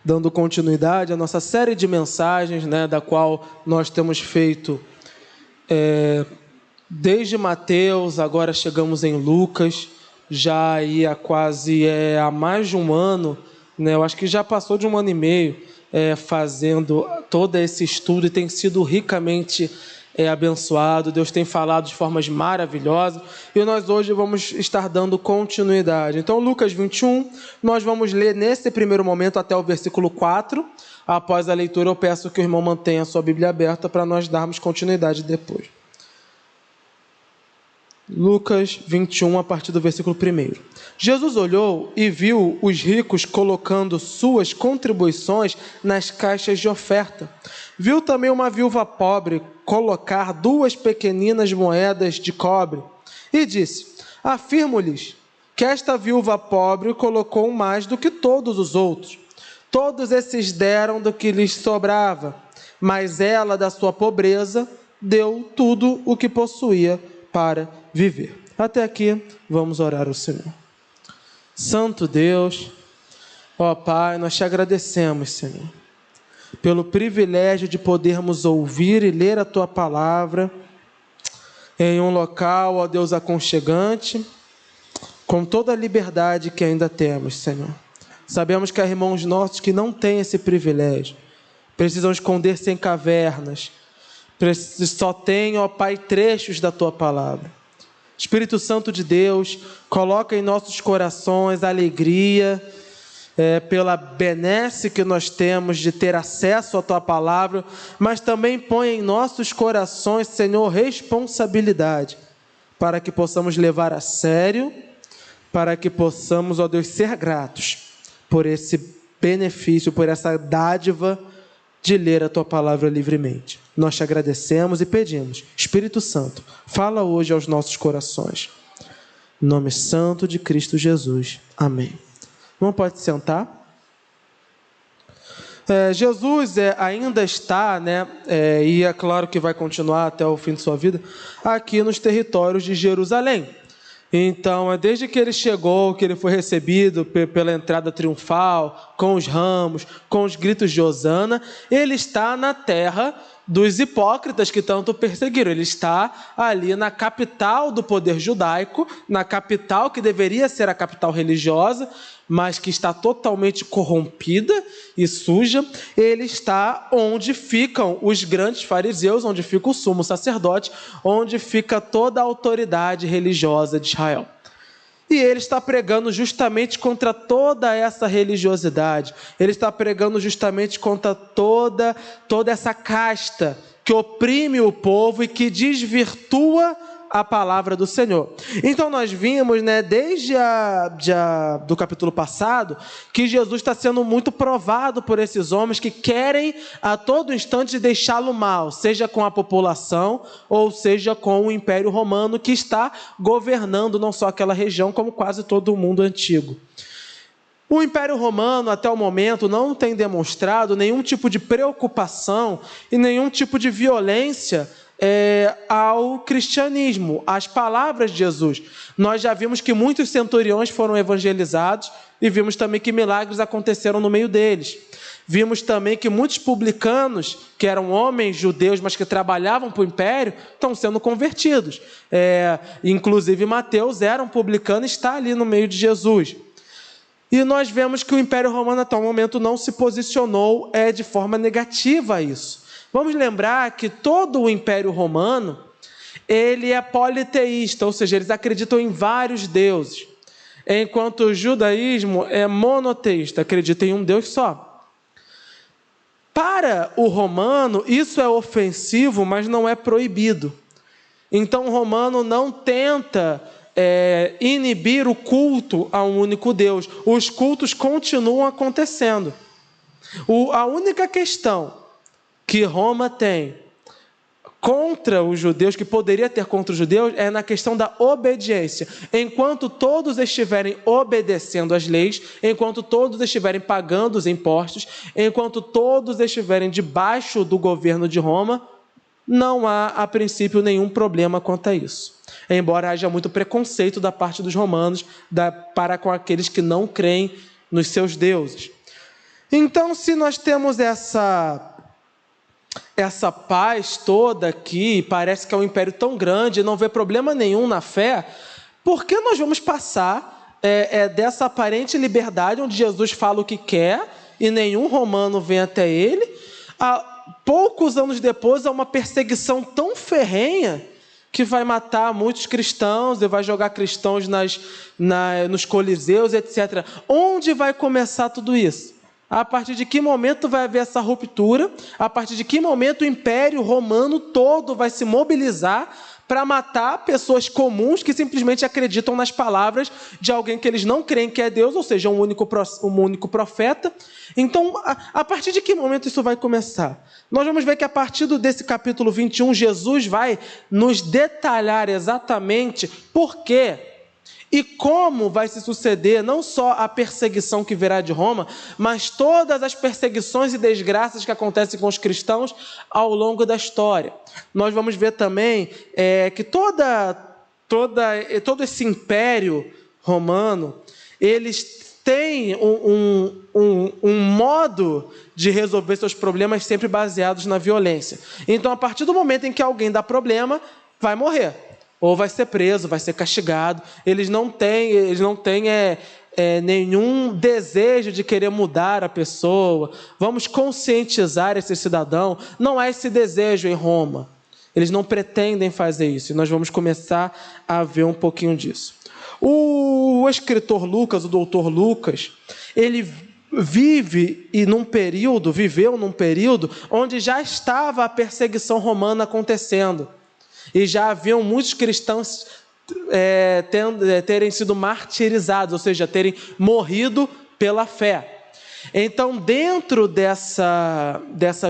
Dando continuidade à nossa série de mensagens, da qual nós temos feito desde Mateus, agora chegamos em Lucas, já aí há mais de um ano, eu acho que já passou de um ano e meio, fazendo todo esse estudo e tem sido ricamente abençoado. Deus tem falado de formas maravilhosas e nós hoje vamos estar dando continuidade. Então, Lucas 21, nós vamos ler nesse primeiro momento até o versículo 4. Após a leitura, eu peço que o irmão mantenha a sua Bíblia aberta para nós darmos continuidade depois. Lucas 21, a partir do versículo 1. Jesus olhou e viu os ricos colocando suas contribuições nas caixas de oferta. Viu também uma viúva pobre colocar 2 pequeninas moedas de cobre. E disse: afirmo-lhes que esta viúva pobre colocou mais do que todos os outros. Todos esses deram do que lhes sobrava, mas ela, da sua pobreza, deu tudo o que possuía para viver. Até aqui, vamos orar ao Senhor. Santo Deus, ó Pai, nós te agradecemos, Senhor, pelo privilégio de podermos ouvir e ler a Tua Palavra em um local, ó Deus, aconchegante, com toda a liberdade que ainda temos, Senhor. Sabemos que há irmãos nossos que não têm esse privilégio, precisam esconder-se em cavernas, só têm, ó Pai, trechos da Tua Palavra. Espírito Santo de Deus, coloca em nossos corações alegria pela benesse que nós temos de ter acesso à Tua Palavra, mas também põe em nossos corações, Senhor, responsabilidade, para que possamos levar a sério, para que possamos, ó Deus, ser gratos por esse benefício, por essa dádiva de ler a Tua Palavra livremente. Nós te agradecemos e pedimos, Espírito Santo, fala hoje aos nossos corações. Em nome santo de Cristo Jesus. Amém. Não pode sentar? Jesus ainda está, e é claro que vai continuar até o fim de sua vida, aqui nos territórios de Jerusalém. Então, desde que ele chegou, que ele foi recebido pela entrada triunfal, com os ramos, com os gritos de Hosana, ele está na terra dos hipócritas que tanto perseguiram. Ele está ali na capital do poder judaico, na capital que deveria ser a capital religiosa, mas que está totalmente corrompida e suja. Ele está onde ficam os grandes fariseus, onde fica o sumo sacerdote, onde fica toda a autoridade religiosa de Israel. E ele está pregando justamente contra toda essa religiosidade. Ele está pregando justamente contra toda essa casta que oprime o povo e que desvirtua a palavra do Senhor. Então nós vimos, desde do capítulo passado, que Jesus está sendo muito provado por esses homens que querem a todo instante deixá-lo mal, seja com a população ou seja com o Império Romano, que está governando não só aquela região, como quase todo o mundo antigo. O Império Romano, até o momento, não tem demonstrado nenhum tipo de preocupação e nenhum tipo de violência ao cristianismo, às palavras de Jesus. Nós já vimos que muitos centuriões foram evangelizados e vimos também que milagres aconteceram no meio deles. Vimos também que muitos publicanos, que eram homens judeus, mas que trabalhavam para o império, estão sendo convertidos. Inclusive Mateus era um publicano e está ali no meio de Jesus. E nós vemos que o Império Romano até o momento não se posicionou de forma negativa a isso. Vamos lembrar que todo o Império Romano, ele é politeísta, ou seja, eles acreditam em vários deuses, enquanto o judaísmo é monoteísta, acredita em um Deus só. Para o romano, isso é ofensivo, mas não é proibido. Então o romano não tenta inibir o culto a um único Deus. Os cultos continuam acontecendo. A única questão que Roma tem contra os judeus, que poderia ter contra os judeus, é na questão da obediência. Enquanto todos estiverem obedecendo às leis, enquanto todos estiverem pagando os impostos, enquanto todos estiverem debaixo do governo de Roma, não há, a princípio, nenhum problema quanto a isso. Embora haja muito preconceito da parte dos romanos para com aqueles que não creem nos seus deuses. Então, se nós temos essa paz toda aqui, parece que é um império tão grande, não vê problema nenhum na fé, por que nós vamos passar dessa aparente liberdade, onde Jesus fala o que quer, e nenhum romano vem até ele, poucos anos depois, há uma perseguição tão ferrenha, que vai matar muitos cristãos, e vai jogar cristãos nos coliseus, etc. Onde vai começar tudo isso? A partir de que momento vai haver essa ruptura? A partir de que momento o Império Romano todo vai se mobilizar para matar pessoas comuns que simplesmente acreditam nas palavras de alguém que eles não creem que é Deus, ou seja, um único profeta? Então, a partir de que momento isso vai começar? Nós vamos ver que a partir desse capítulo 21, Jesus vai nos detalhar exatamente por quê e como vai se suceder não só a perseguição que virá de Roma, mas todas as perseguições e desgraças que acontecem com os cristãos ao longo da história. Nós vamos ver também que todo esse império romano, eles têm um modo de resolver seus problemas sempre baseados na violência. Então, a partir do momento em que alguém dá problema, vai morrer. Ou vai ser preso, vai ser castigado. Eles não têm nenhum desejo de querer mudar a pessoa. Vamos conscientizar esse cidadão. Não há esse desejo em Roma. Eles não pretendem fazer isso. E nós vamos começar a ver um pouquinho disso. O escritor Lucas, o doutor Lucas, ele viveu num período onde já estava a perseguição romana acontecendo. E já haviam muitos cristãos terem sido martirizados, ou seja, terem morrido pela fé. Então, dentro dessa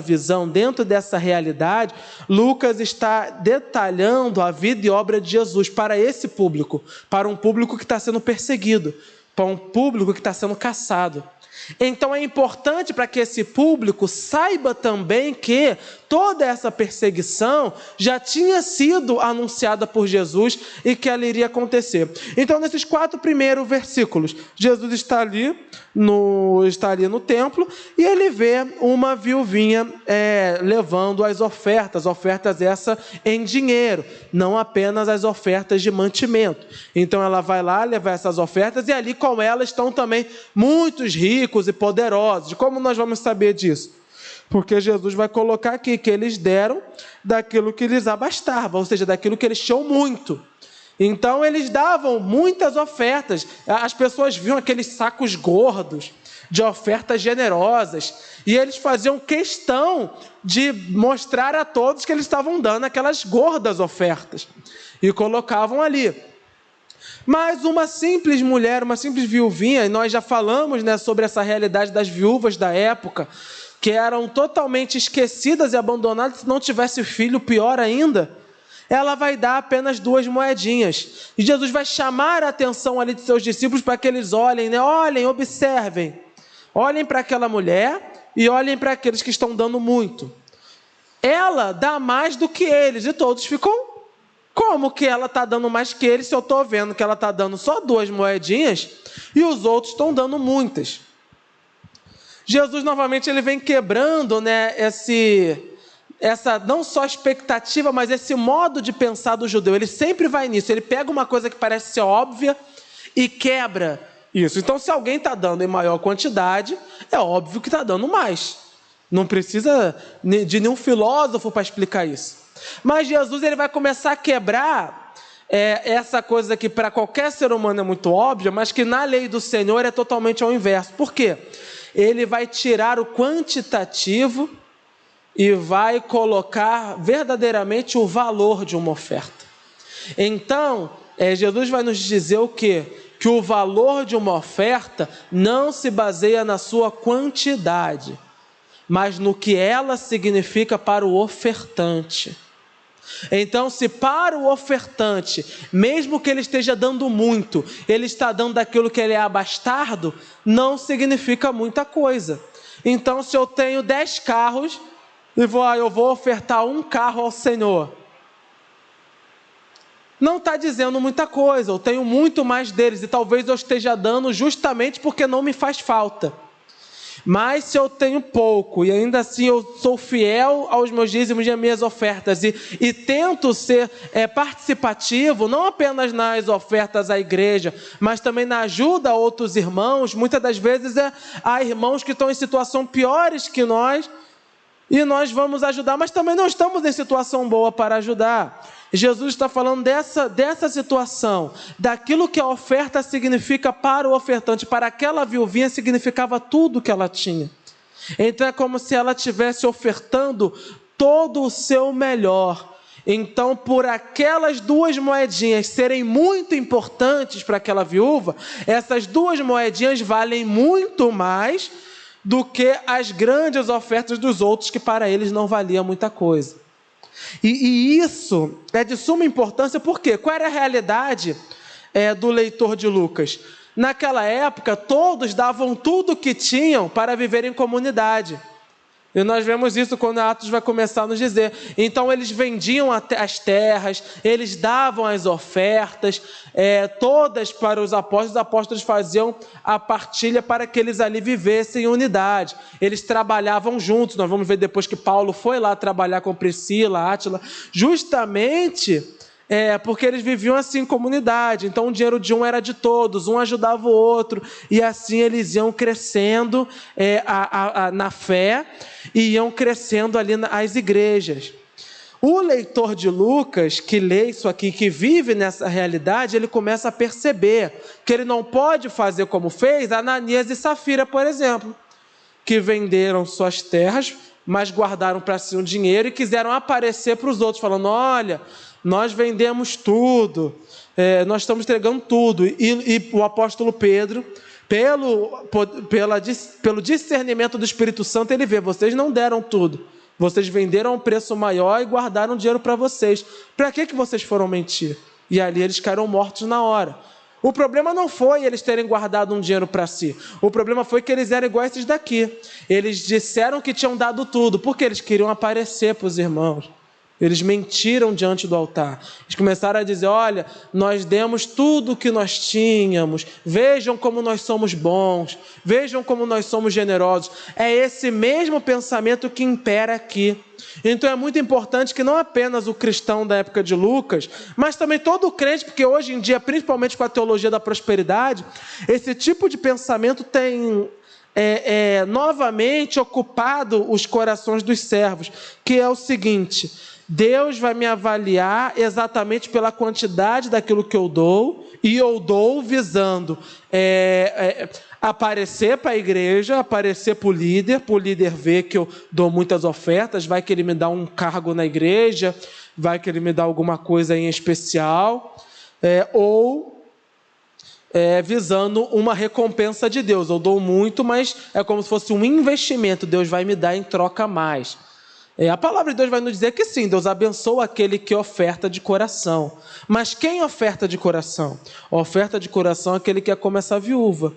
visão, dentro dessa realidade, Lucas está detalhando a vida e obra de Jesus para esse público, para um público que está sendo perseguido, para um público que está sendo caçado. Então é importante para que esse público saiba também que toda essa perseguição já tinha sido anunciada por Jesus e que ela iria acontecer. Então, nesses 4 primeiros versículos, Jesus está ali no templo e ele vê uma viuvinha levando as ofertas essa em dinheiro, não apenas as ofertas de mantimento. Então ela vai lá levar essas ofertas e ali com elas estão também muitos ricos e poderosos. Como nós vamos saber disso? Porque Jesus vai colocar aqui que eles deram daquilo que lhes abastava, ou seja, daquilo que eles tinham muito. Então eles davam muitas ofertas. As pessoas viam aqueles sacos gordos de ofertas generosas e eles faziam questão de mostrar a todos que eles estavam dando aquelas gordas ofertas e colocavam ali. Mas uma simples mulher, uma simples viuvinha, e nós já falamos, sobre essa realidade das viúvas da época, que eram totalmente esquecidas e abandonadas, se não tivesse filho, pior ainda, ela vai dar apenas 2 moedinhas. E Jesus vai chamar a atenção ali de seus discípulos para que eles olhem, olhem, observem. Olhem para aquela mulher e olhem para aqueles que estão dando muito. Ela dá mais do que eles e todos ficam, como que ela está dando mais que eles se eu estou vendo que ela está dando só 2 moedinhas e os outros estão dando muitas? Jesus novamente ele vem quebrando essa não só expectativa, mas esse modo de pensar do judeu. Ele sempre vai nisso, ele pega uma coisa que parece ser óbvia e quebra isso. Então, se alguém está dando em maior quantidade, é óbvio que está dando mais. Não precisa de nenhum filósofo para explicar isso. Mas Jesus ele vai começar a quebrar essa coisa que para qualquer ser humano é muito óbvia, mas que na lei do Senhor é totalmente ao inverso. Por quê? Ele vai tirar o quantitativo e vai colocar verdadeiramente o valor de uma oferta. Então, Jesus vai nos dizer o quê? Que o valor de uma oferta não se baseia na sua quantidade, mas no que ela significa para o ofertante. Então, se para o ofertante, mesmo que ele esteja dando muito, ele está dando daquilo que ele é abastardo, não significa muita coisa. Então, se eu tenho 10 carros, e eu vou ofertar 1 carro ao Senhor, não está dizendo muita coisa, eu tenho muito mais deles, e talvez eu esteja dando justamente porque não me faz falta. Mas se eu tenho pouco e ainda assim eu sou fiel aos meus dízimos e às minhas ofertas e tento ser participativo, não apenas nas ofertas à igreja, mas também na ajuda a outros irmãos, muitas das vezes há irmãos que estão em situação piores que nós, e nós vamos ajudar, mas também não estamos em situação boa para ajudar. Jesus está falando dessa situação, daquilo que a oferta significa para o ofertante. Para aquela viuvinha significava tudo que ela tinha. Então é como se ela estivesse ofertando todo o seu melhor. Então, por aquelas 2 moedinhas serem muito importantes para aquela viúva, essas 2 moedinhas valem muito mais do que as grandes ofertas dos outros, que para eles não valia muita coisa. E isso é de suma importância, porque qual era a realidade do leitor de Lucas? Naquela época, todos davam tudo o que tinham para viver em comunidade. E nós vemos isso quando Atos vai começar a nos dizer. Então eles vendiam as terras, eles davam as ofertas, todas para os apóstolos faziam a partilha para que eles ali vivessem em unidade. Eles trabalhavam juntos, nós vamos ver depois que Paulo foi lá trabalhar com Priscila, Átila, justamente porque eles viviam assim em comunidade. Então o dinheiro de um era de todos, um ajudava o outro, e assim eles iam crescendo na fé, e iam crescendo ali nas igrejas. O leitor de Lucas, que lê isso aqui, que vive nessa realidade, ele começa a perceber que ele não pode fazer como fez Ananias e Safira, por exemplo, que venderam suas terras, mas guardaram para si um dinheiro e quiseram aparecer para os outros, falando: olha, nós vendemos tudo, nós estamos entregando tudo. E o apóstolo Pedro, pelo discernimento do Espírito Santo, ele vê: vocês não deram tudo, vocês venderam a um preço maior e guardaram dinheiro para vocês. Para que vocês foram mentir? E ali eles caíram mortos na hora. O problema não foi eles terem guardado um dinheiro para si. O problema foi que eles eram igual a esses daqui. Eles disseram que tinham dado tudo, porque eles queriam aparecer para os irmãos. Eles mentiram diante do altar. Eles começaram a dizer: olha, nós demos tudo o que nós tínhamos. Vejam como nós somos bons. Vejam como nós somos generosos. É esse mesmo pensamento que impera aqui. Então é muito importante que não apenas o cristão da época de Lucas, mas também todo o crente, porque hoje em dia, principalmente com a teologia da prosperidade, esse tipo de pensamento tem novamente ocupado os corações dos servos, que é o seguinte: Deus vai me avaliar exatamente pela quantidade daquilo que eu dou, e eu dou visando aparecer para a igreja, aparecer para o líder ver que eu dou muitas ofertas, vai que ele me dá um cargo na igreja, vai que ele me dá alguma coisa em especial, ou visando uma recompensa de Deus. Eu dou muito, mas é como se fosse um investimento, Deus vai me dar em troca mais. A palavra de Deus vai nos dizer que sim, Deus abençoa aquele que oferta de coração. Mas quem oferta de coração? A oferta de coração é aquele que é como essa viúva.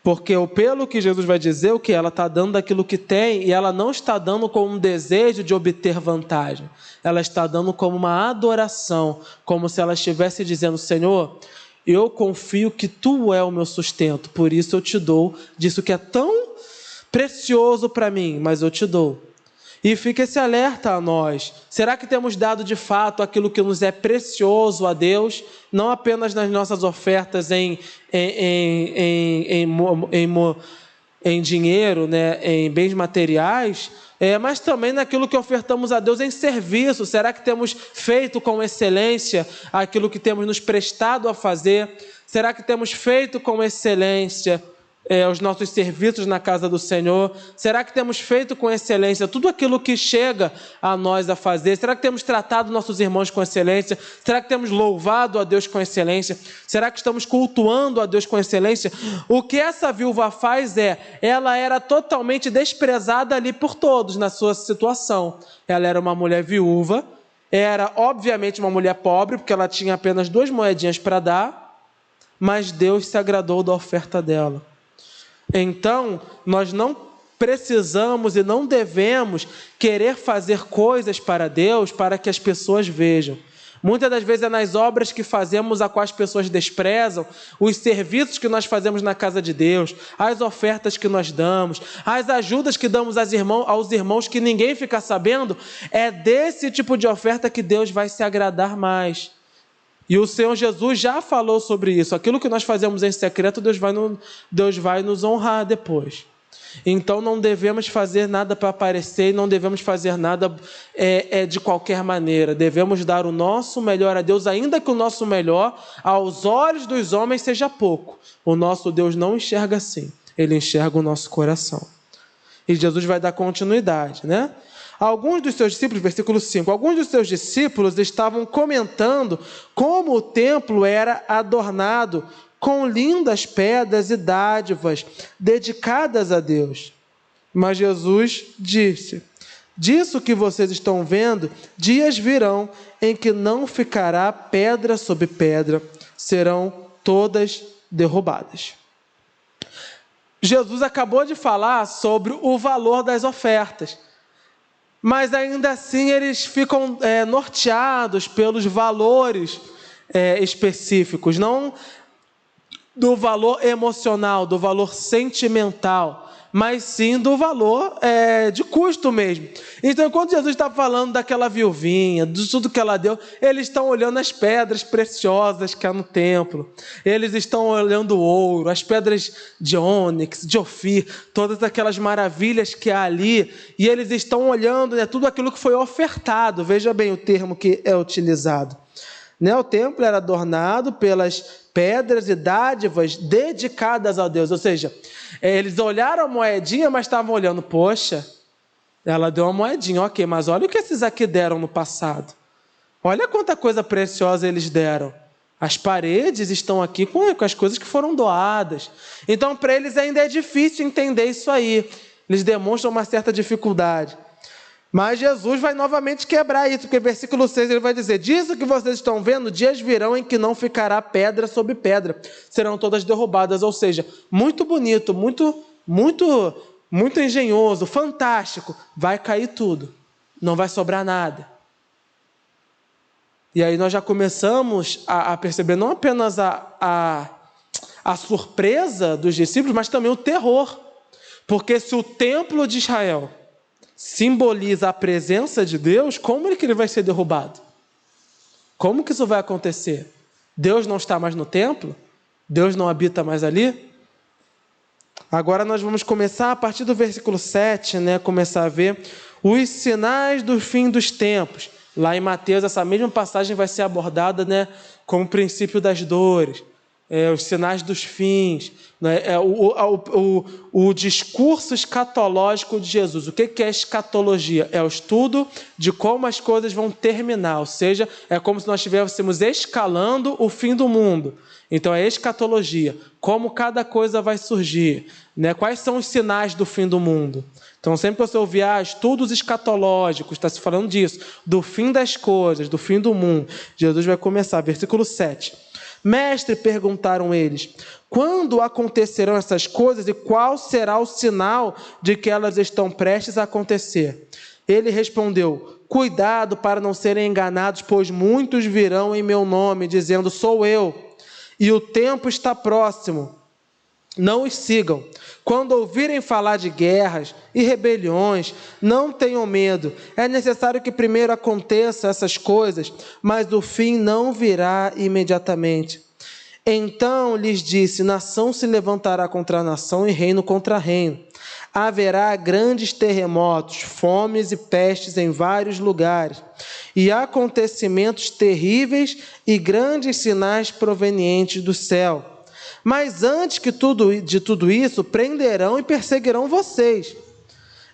Porque pelo que Jesus vai dizer, o que ela está dando daquilo que tem, e ela não está dando com um desejo de obter vantagem. Ela está dando como uma adoração, como se ela estivesse dizendo: Senhor, eu confio que Tu é o meu sustento, por isso eu te dou disso que é tão precioso para mim, mas eu te dou. E fica esse alerta a nós: será que temos dado de fato aquilo que nos é precioso a Deus, não apenas nas nossas ofertas em dinheiro, né, em bens materiais, mas também naquilo que ofertamos a Deus em serviço? Será que temos feito com excelência aquilo que temos nos prestado a fazer? Será que temos feito com excelência os nossos serviços na casa do Senhor? Será que temos feito com excelência tudo aquilo que chega a nós a fazer? Será que temos tratado nossos irmãos com excelência? Será que temos louvado a Deus com excelência? Será que estamos cultuando a Deus com excelência? O que essa viúva faz ela era totalmente desprezada ali por todos na sua situação. Ela era uma mulher viúva, era obviamente uma mulher pobre, porque ela tinha apenas 2 moedinhas para dar, mas Deus se agradou da oferta dela. Então, nós não precisamos e não devemos querer fazer coisas para Deus para que as pessoas vejam, Muitas das vezes é nas obras que fazemos a qual as pessoas desprezam, os serviços que nós fazemos na casa de Deus, as ofertas que nós damos, as ajudas que damos aos irmãos que ninguém fica sabendo, é desse tipo de oferta que Deus vai se agradar mais. E o Senhor Jesus já falou sobre isso. Aquilo que nós fazemos em secreto, Deus vai nos honrar depois. Então não devemos fazer nada para aparecer e não devemos fazer nada de qualquer maneira. Devemos dar o nosso melhor a Deus, ainda que o nosso melhor aos olhos dos homens seja pouco. O nosso Deus não enxerga assim. Ele enxerga o nosso coração. E Jesus vai dar continuidade, né? Alguns dos seus discípulos, versículo 5, alguns dos seus discípulos estavam comentando como o templo era adornado com lindas pedras e dádivas dedicadas a Deus. Mas Jesus disse: disso que vocês estão vendo, dias virão em que não ficará pedra sobre pedra, serão todas derrubadas. Jesus acabou de falar sobre o valor das ofertas, mas ainda assim eles ficam norteados pelos valores específicos, não do valor emocional, do valor sentimental, mas sim do valor de custo mesmo. Então, quando Jesus está falando daquela viuvinha, de tudo que ela deu, eles estão olhando as pedras preciosas que há no templo, eles estão olhando o ouro, as pedras de ônix, de ofir, todas aquelas maravilhas que há ali, e eles estão olhando tudo aquilo que foi ofertado. Veja bem o termo que é utilizado. O templo era adornado pelas pedras e dádivas dedicadas a Deus. Ou seja, eles olharam a moedinha, mas estavam olhando, poxa, ela deu uma moedinha, ok, mas olha o que esses aqui deram no passado. Olha quanta coisa preciosa eles deram. As paredes estão aqui com as coisas que foram doadas. Então, para eles ainda é difícil entender isso aí. Eles demonstram uma certa dificuldade. Mas Jesus vai novamente quebrar isso, porque versículo 6 ele vai dizer: disso que vocês estão vendo, dias virão em que não ficará pedra sobre pedra, serão todas derrubadas. Ou seja, muito bonito, muito engenhoso, fantástico, vai cair tudo, não vai sobrar nada. E aí nós já começamos a perceber não apenas a surpresa dos discípulos, mas também o terror, porque se o templo de Israel simboliza a presença de Deus, como é que ele vai ser derrubado? Como que isso vai acontecer? Deus não está mais no templo? Deus não habita mais ali? Agora nós vamos começar a partir do versículo 7, começar a ver os sinais do fim dos tempos. Lá em Mateus, essa mesma passagem vai ser abordada, como o princípio das dores. Os sinais dos fins, o discurso escatológico de Jesus. O que é escatologia? É o estudo de como as coisas vão terminar, ou seja, é como se nós estivéssemos escalando o fim do mundo. Então é escatologia, como cada coisa vai surgir, quais são os sinais do fim do mundo. Então sempre que você ouvir estudos escatológicos, está se falando disso, do fim das coisas, do fim do mundo. Jesus vai começar, versículo 7. Mestre, perguntaram eles, quando acontecerão essas coisas e qual será o sinal de que elas estão prestes a acontecer? Ele respondeu, cuidado para não serem enganados, pois muitos virão em meu nome, dizendo, sou eu, e o tempo está próximo. Não os sigam. Quando ouvirem falar de guerras e rebeliões, não tenham medo. É necessário que primeiro aconteçam essas coisas, mas o fim não virá imediatamente. Então lhes disse, nação se levantará contra nação e reino contra reino. Haverá grandes terremotos, fomes e pestes em vários lugares, e acontecimentos terríveis e grandes sinais provenientes do céu. Mas antes de tudo isso, prenderão e perseguirão vocês.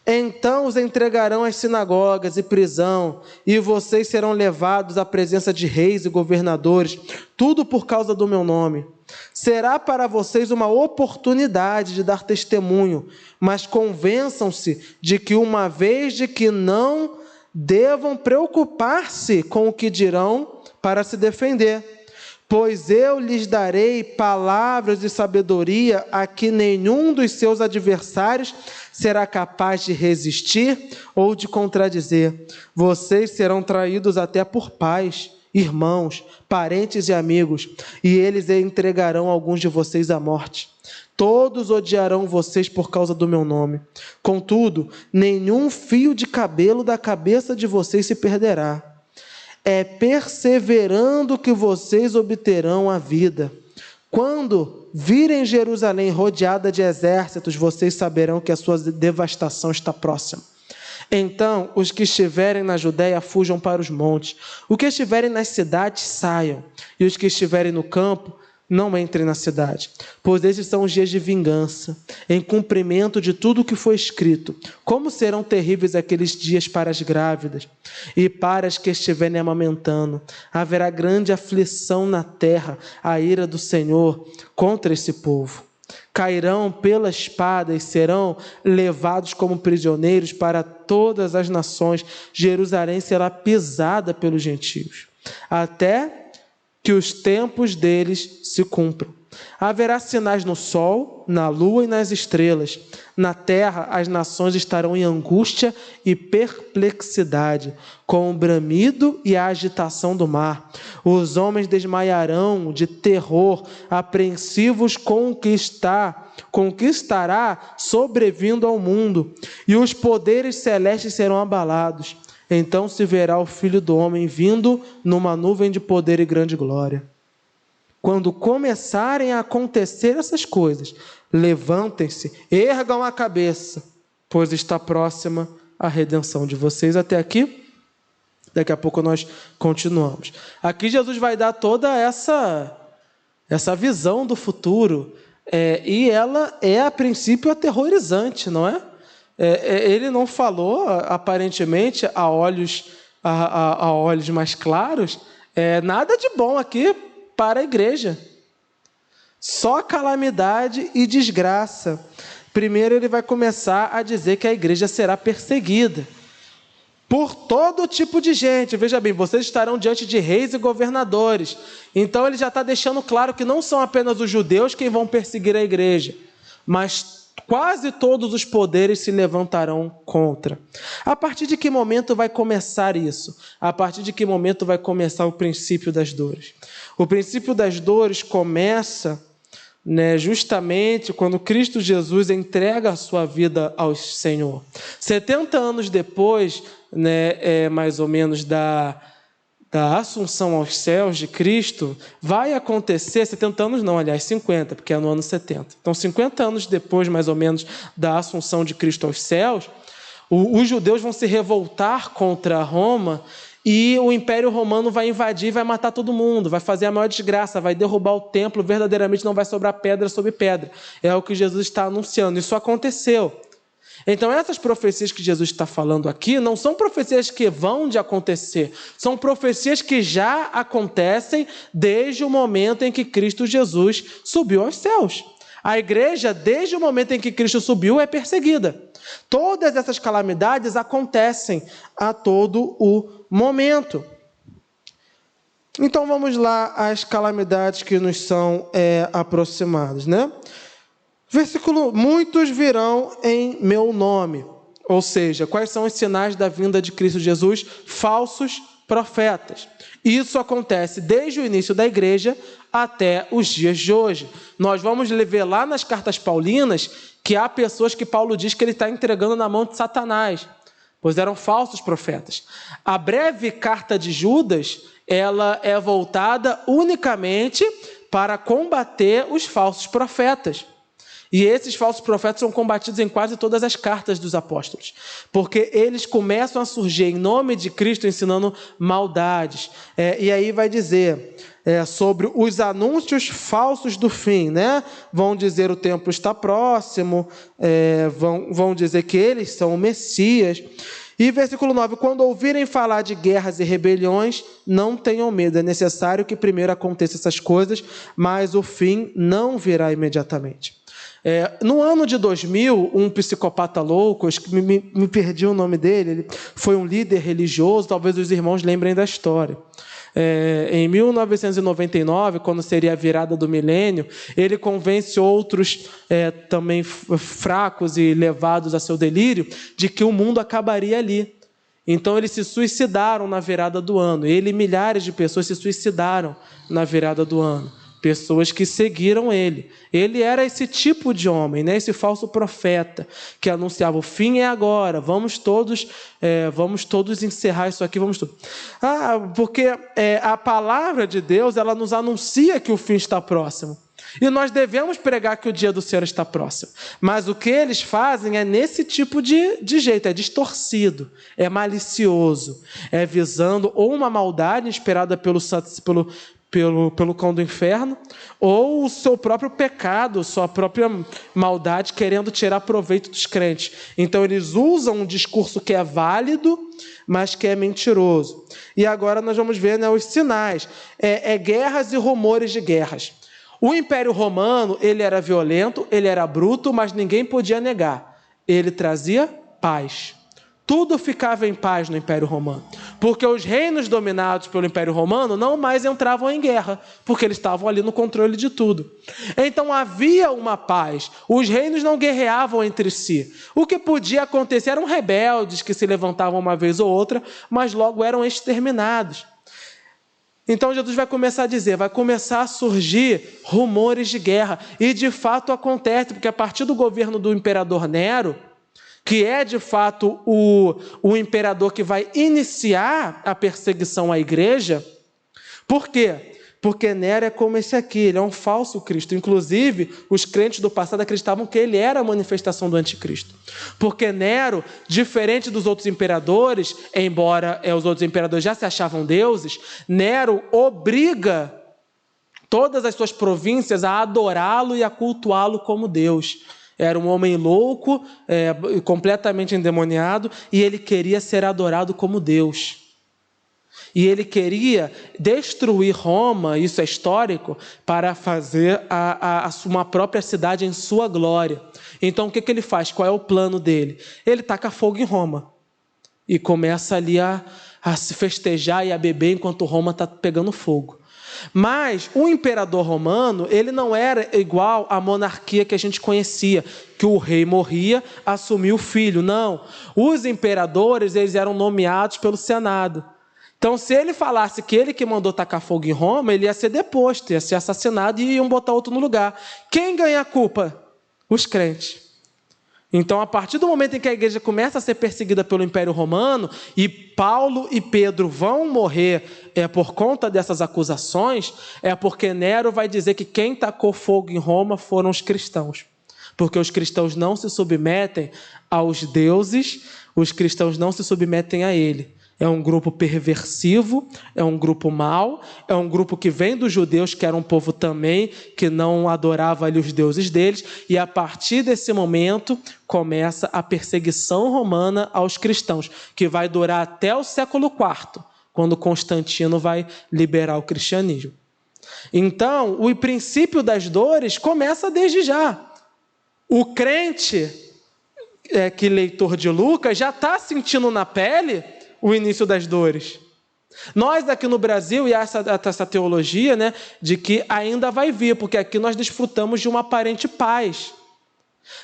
Então os entregarão às sinagogas e prisão, e vocês serão levados à presença de reis e governadores, tudo por causa do meu nome. Será para vocês uma oportunidade de dar testemunho, mas convençam-se de que uma vez de que não devam preocupar-se com o que dirão para se defender. Pois eu lhes darei palavras de sabedoria a que nenhum dos seus adversários será capaz de resistir ou de contradizer. Vocês serão traídos até por pais irmãos, parentes e amigos, e eles entregarão alguns de vocês à morte. Todos odiarão vocês por causa do meu nome. Contudo, nenhum fio de cabelo da cabeça de vocês se perderá. É perseverando que vocês obterão a vida. Quando virem Jerusalém rodeada de exércitos, vocês saberão que a sua devastação está próxima. Então, os que estiverem na Judéia fujam para os montes. Os que estiverem nas cidades, saiam. E os que estiverem no campo, não entrem na cidade. Pois esses são os dias de vingança, em cumprimento de tudo o que foi escrito. Como serão terríveis aqueles dias para as grávidas e para as que estiverem amamentando. Haverá grande aflição na terra, a ira do Senhor contra esse povo. Cairão pela espada e serão levados como prisioneiros para todas as nações. Jerusalém será pisada pelos gentios, até que os tempos deles se cumpram. Haverá sinais no sol, na lua e nas estrelas. Na terra as nações estarão em angústia e perplexidade, com o bramido e a agitação do mar. Os homens desmaiarão de terror, apreensivos com o que estará sobrevindo ao mundo, e os poderes celestes serão abalados. Então se verá o Filho do Homem vindo numa nuvem de poder e grande glória. Quando começarem a acontecer essas coisas, levantem-se, ergam a cabeça, pois está próxima a redenção de vocês. Até aqui, daqui a pouco nós continuamos. Aqui Jesus vai dar toda essa visão do futuro, e ela é a princípio aterrorizante, não é? Ele não falou, aparentemente, a olhos mais claros, nada de bom aqui para a igreja. Só calamidade e desgraça. Primeiro ele vai começar a dizer que a igreja será perseguida por todo tipo de gente. Veja bem, vocês estarão diante de reis e governadores. Então ele já está deixando claro que não são apenas os judeus quem vão perseguir a igreja, mas quase todos os poderes se levantarão contra. A partir de que momento vai começar isso? A partir de que momento vai começar o princípio das dores? O princípio das dores começa, justamente quando Cristo Jesus entrega a sua vida ao Senhor. 70 anos depois, mais ou menos da assunção aos céus de Cristo, vai acontecer, 70 anos não, aliás, 50, porque é no ano 70. Então, 50 anos depois, mais ou menos, da assunção de Cristo aos céus, os judeus vão se revoltar contra Roma e o Império Romano vai invadir, vai matar todo mundo, vai fazer a maior desgraça, vai derrubar o templo, verdadeiramente não vai sobrar pedra sobre pedra. É o que Jesus está anunciando. Isso aconteceu. Então, essas profecias que Jesus está falando aqui não são profecias que vão de acontecer, são profecias que já acontecem desde o momento em que Cristo Jesus subiu aos céus. A igreja, desde o momento em que Cristo subiu, é perseguida. Todas essas calamidades acontecem a todo o momento. Então, vamos lá às calamidades que nos são aproximadas, Versículo: muitos virão em meu nome. Ou seja, quais são os sinais da vinda de Cristo Jesus? Falsos profetas. Isso acontece desde o início da igreja até os dias de hoje. Nós vamos ver lá nas cartas paulinas que há pessoas que Paulo diz que ele está entregando na mão de Satanás, pois eram falsos profetas. A breve carta de Judas, ela é voltada unicamente para combater os falsos profetas. E esses falsos profetas são combatidos em quase todas as cartas dos apóstolos, porque eles começam a surgir em nome de Cristo ensinando maldades. E aí vai dizer sobre os anúncios falsos do fim, Vão dizer o tempo está próximo, vão dizer que eles são o Messias. E versículo 9: quando ouvirem falar de guerras e rebeliões, não tenham medo. É necessário que primeiro aconteçam essas coisas, mas o fim não virá imediatamente. No ano de 2000, um psicopata louco, acho que me perdi o nome dele, ele foi um líder religioso, talvez os irmãos lembrem da história. Em 1999, quando seria a virada do milênio, ele convence outros também fracos e levados a seu delírio de que o mundo acabaria ali. Então eles se suicidaram na virada do ano. Ele e milhares de pessoas se suicidaram na virada do ano. Pessoas que seguiram ele. Ele era esse tipo de homem, né? Esse falso profeta que anunciava: o fim é agora, vamos todos encerrar isso aqui, vamos tudo. Porque a palavra de Deus, ela nos anuncia que o fim está próximo. E nós devemos pregar que o dia do Senhor está próximo. Mas o que eles fazem é nesse tipo de jeito, é distorcido, é malicioso, é visando ou uma maldade inspirada pelo cão do inferno, ou o seu próprio pecado, sua própria maldade, querendo tirar proveito dos crentes. Então eles usam um discurso que é válido, mas que é mentiroso. E agora nós vamos ver, né, os sinais. Guerras e rumores de guerras. O Império Romano, ele era violento, ele era bruto, mas ninguém podia negar. Ele trazia paz. Tudo ficava em paz no Império Romano, porque os reinos dominados pelo Império Romano não mais entravam em guerra, porque eles estavam ali no controle de tudo. Então havia uma paz, os reinos não guerreavam entre si. O que podia acontecer eram rebeldes que se levantavam uma vez ou outra, mas logo eram exterminados. Então Jesus vai começar a dizer, vai começar a surgir rumores de guerra, e de fato acontece, porque a partir do governo do imperador Nero, que é de fato o imperador que vai iniciar a perseguição à igreja. Por quê? Porque Nero é como esse aqui, ele é um falso Cristo. Inclusive, os crentes do passado acreditavam que ele era a manifestação do anticristo. Porque Nero, diferente dos outros imperadores, embora os outros imperadores já se achavam deuses, Nero obriga todas as suas províncias a adorá-lo e a cultuá-lo como Deus. Era um homem louco, completamente endemoniado, e ele queria ser adorado como Deus. E ele queria destruir Roma, isso é histórico, para fazer uma própria cidade em sua glória. Então o que ele faz? Qual é o plano dele? Ele taca fogo em Roma e começa ali a se festejar e a beber enquanto Roma está pegando fogo. Mas o imperador romano, ele não era igual à monarquia que a gente conhecia, que o rei morria, assumia o filho. Não, os imperadores, eles eram nomeados pelo Senado. Então, se ele falasse que ele que mandou tacar fogo em Roma, ele ia ser deposto, ia ser assassinado e iam botar outro no lugar. Quem ganha a culpa? Os crentes. Então, a partir do momento em que a igreja começa a ser perseguida pelo Império Romano, e Paulo e Pedro vão morrer por conta dessas acusações, é porque Nero vai dizer que quem tacou fogo em Roma foram os cristãos. Porque os cristãos não se submetem aos deuses, os cristãos não se submetem a ele. É um grupo perversivo, é um grupo mau, é um grupo que vem dos judeus, que era um povo também, que não adorava ali os deuses deles, e a partir desse momento começa a perseguição romana aos cristãos, que vai durar até o século IV, quando Constantino vai liberar o cristianismo. Então, o princípio das dores começa desde já. O crente, que leitor de Lucas, já está sentindo na pele o início das dores. Nós aqui no Brasil, e essa teologia, né, de que ainda vai vir, porque aqui nós desfrutamos de uma aparente paz.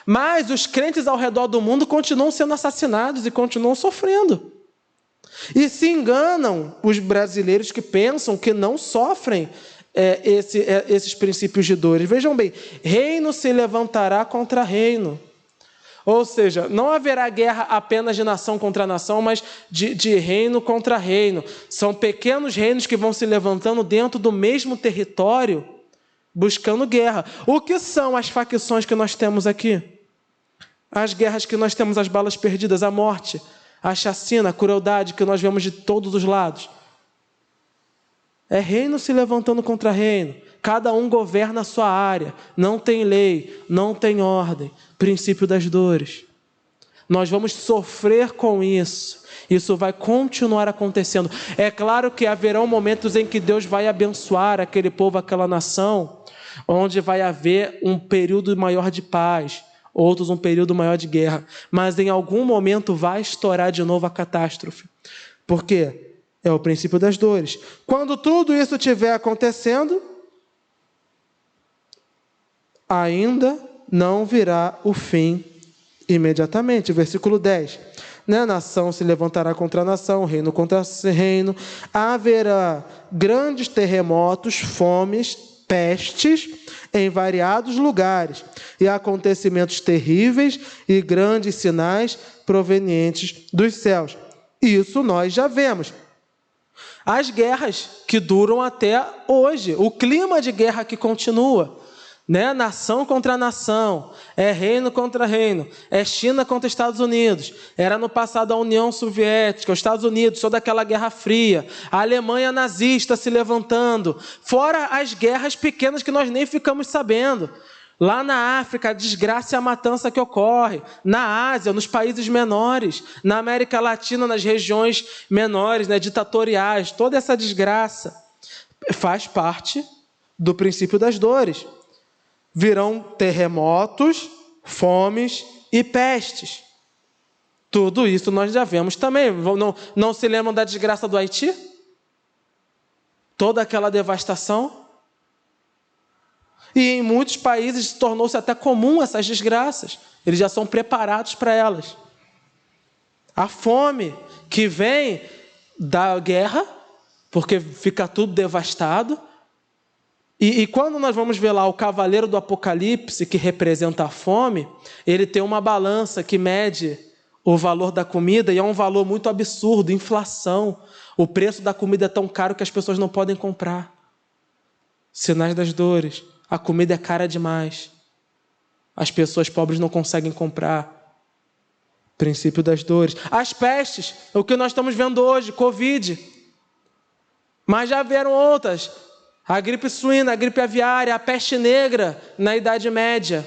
Mas os crentes ao redor do mundo continuam sendo assassinados e continuam sofrendo. E se enganam os brasileiros que pensam que não sofrem esses princípios de dores. Vejam bem, reino se levantará contra reino. Ou seja, não haverá guerra apenas de nação contra nação, mas de reino contra reino. São pequenos reinos que vão se levantando dentro do mesmo território, buscando guerra. O que são as facções que nós temos aqui? As guerras que nós temos, as balas perdidas, a morte, a chacina, a crueldade que nós vemos de todos os lados. É reino se levantando contra reino. Cada um governa a sua área. Não tem lei, não tem ordem. Princípio das dores. Nós vamos sofrer com isso. Isso vai continuar acontecendo. É claro que haverão momentos em que Deus vai abençoar aquele povo, aquela nação, onde vai haver um período maior de paz, outros um período maior de guerra. Mas em algum momento vai estourar de novo a catástrofe. Por quê? É o princípio das dores. Quando tudo isso estiver acontecendo, ainda não virá o fim imediatamente. Versículo 10. né? Nação se levantará contra nação, reino contra reino. Haverá grandes terremotos, fomes, pestes em variados lugares, e acontecimentos terríveis e grandes sinais provenientes dos céus. Isso nós já vemos. As guerras que duram até hoje, o clima de guerra que continua, né? Nação contra nação, é reino contra reino, é China contra Estados Unidos. Era no passado a União Soviética, os Estados Unidos, toda aquela Guerra Fria, a Alemanha nazista se levantando, fora as guerras pequenas que nós nem ficamos sabendo. Lá na África, a desgraça e a matança que ocorre. Na Ásia, nos países menores. Na América Latina, nas regiões menores, né, ditatoriais. Toda essa desgraça faz parte do princípio das dores. Virão terremotos, fomes e pestes. Tudo isso nós já vemos também. Não se lembram da desgraça do Haiti? Toda aquela devastação. E em muitos países tornou-se até comum essas desgraças. Eles já são preparados para elas. A fome que vem da guerra, porque fica tudo devastado. E quando nós vamos ver lá o cavaleiro do Apocalipse, que representa a fome, ele tem uma balança que mede o valor da comida, e é um valor muito absurdo, inflação. O preço da comida é tão caro que as pessoas não podem comprar. Sinais das dores. A comida é cara demais. As pessoas pobres não conseguem comprar. Princípio das dores. As pestes, o que nós estamos vendo hoje, Covid. Mas já vieram outras. A gripe suína, a gripe aviária, a peste negra na Idade Média.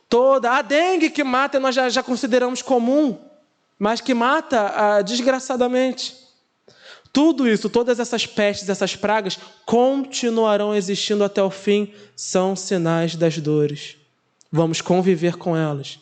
Toda a dengue que mata, nós já consideramos comum, mas que mata desgraçadamente. Tudo isso, todas essas pestes, essas pragas, continuarão existindo até o fim, são sinais das dores. Vamos conviver com elas.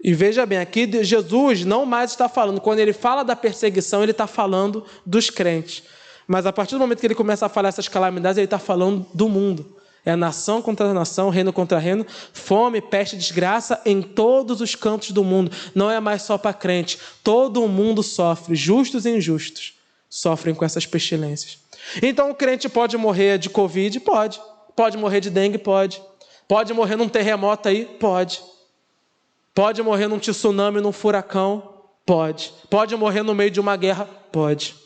E veja bem, aqui Jesus não mais está falando, quando ele fala da perseguição, ele está falando dos crentes. Mas a partir do momento que ele começa a falar essas calamidades, ele está falando do mundo. É nação contra nação, reino contra reino, fome, peste, desgraça em todos os cantos do mundo. Não é mais só para crente. Todo mundo sofre, justos e injustos, sofrem com essas pestilências. Então o crente pode morrer de Covid? Pode. Pode morrer de dengue? Pode. Pode morrer num terremoto aí? Pode. Pode morrer num tsunami, num furacão? Pode. Pode morrer no meio de uma guerra? Pode.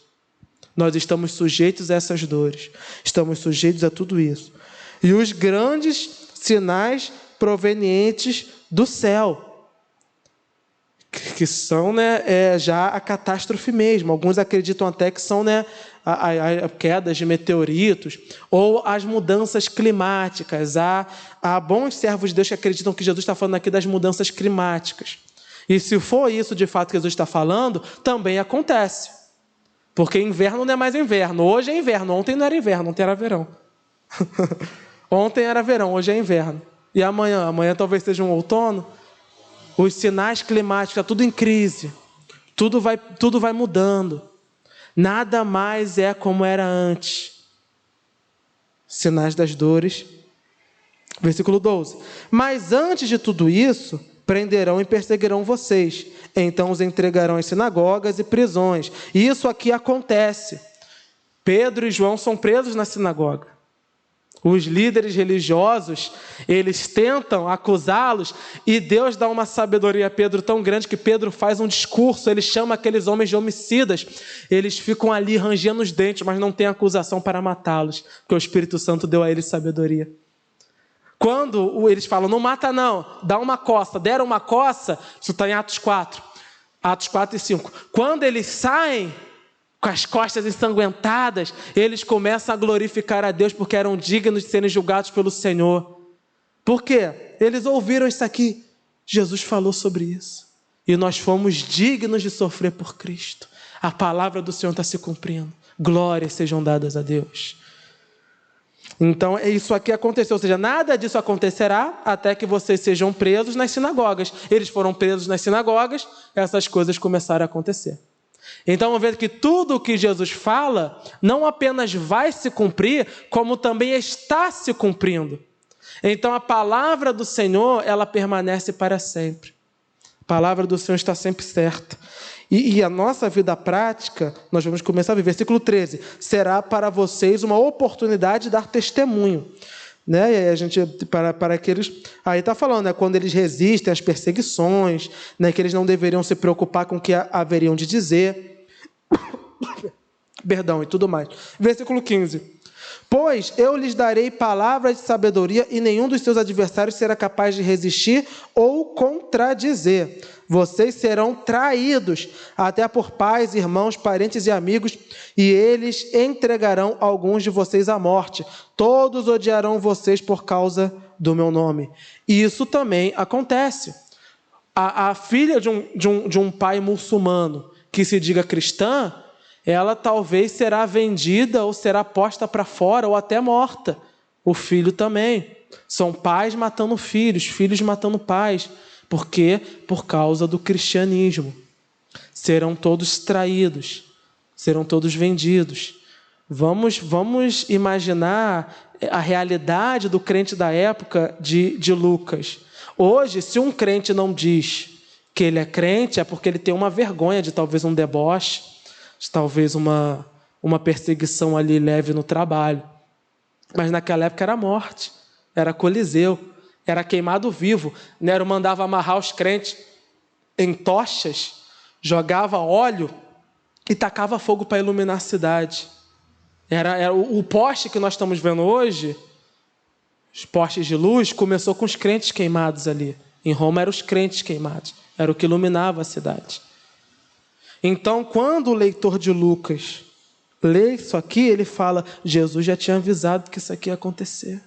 Nós estamos sujeitos a essas dores. Estamos sujeitos a tudo isso. E os grandes sinais provenientes do céu, que são, né, já a catástrofe mesmo. Alguns acreditam até que são, né, a quedas de meteoritos ou as mudanças climáticas. Há bons servos de Deus que acreditam que Jesus está falando aqui das mudanças climáticas. E se for isso de fato que Jesus está falando, também acontece. Porque inverno não é mais inverno. Hoje é inverno. Ontem não era inverno, ontem era verão. Ontem era verão, hoje é inverno. E amanhã? Amanhã talvez seja um outono. Os sinais climáticos, está tudo em crise. Tudo vai mudando. Nada mais é como era antes. Sinais das dores. Versículo 12. Mas antes de tudo isso, prenderão e perseguirão vocês. Então os entregarão em sinagogas e prisões. E isso aqui acontece. Pedro e João são presos na sinagoga. Os líderes religiosos, eles tentam acusá-los e Deus dá uma sabedoria a Pedro tão grande que Pedro faz um discurso, ele chama aqueles homens de homicidas, eles ficam ali rangendo os dentes, mas não tem acusação para matá-los, porque o Espírito Santo deu a eles sabedoria. Quando eles falam, não mata não, dá uma coça, deram uma coça, isso está em Atos 4 e 5. Quando eles saem com as costas ensanguentadas, eles começam a glorificar a Deus porque eram dignos de serem julgados pelo Senhor. Por quê? Eles ouviram isso aqui. Jesus falou sobre isso. E nós fomos dignos de sofrer por Cristo. A palavra do Senhor está se cumprindo. Glórias sejam dadas a Deus. Então, isso aqui aconteceu. Ou seja, nada disso acontecerá até que vocês sejam presos nas sinagogas. Eles foram presos nas sinagogas, essas coisas começaram a acontecer. Então, vamos ver que tudo o que Jesus fala não apenas vai se cumprir, como também está se cumprindo. Então, a palavra do Senhor, ela permanece para sempre. A palavra do Senhor está sempre certa. E a nossa vida prática, nós vamos começar a ver. Versículo 13. Será para vocês uma oportunidade de dar testemunho. Né? E aí a gente, para aqueles... Aí está falando, né? Quando eles resistem às perseguições, né? Que eles não deveriam se preocupar com o que haveriam de dizer. Perdão, e tudo mais. Versículo 15. Pois eu lhes darei palavras de sabedoria e nenhum dos seus adversários será capaz de resistir ou contradizer. Vocês serão traídos até por pais, irmãos, parentes e amigos, e eles entregarão alguns de vocês à morte. Todos odiarão vocês por causa do meu nome. E isso também acontece. A filha de um pai muçulmano que se diga cristã, ela talvez será vendida ou será posta para fora ou até morta. O filho também. São pais matando filhos, filhos matando pais. Por quê? Por causa do cristianismo. Serão todos traídos, serão todos vendidos. Vamos imaginar a realidade do crente da época de Lucas. Hoje, se um crente não diz que ele é crente, é porque ele tem uma vergonha de talvez um deboche, de talvez uma perseguição ali leve no trabalho. Mas naquela época era morte, era coliseu, era queimado vivo. Nero mandava amarrar os crentes em tochas, jogava óleo e tacava fogo para iluminar a cidade. Era o poste que nós estamos vendo hoje, os postes de luz, começou com os crentes queimados ali. Em Roma eram os crentes queimados, era o que iluminava a cidade. Então, quando o leitor de Lucas lê isso aqui, ele fala, Jesus já tinha avisado que isso aqui ia acontecer.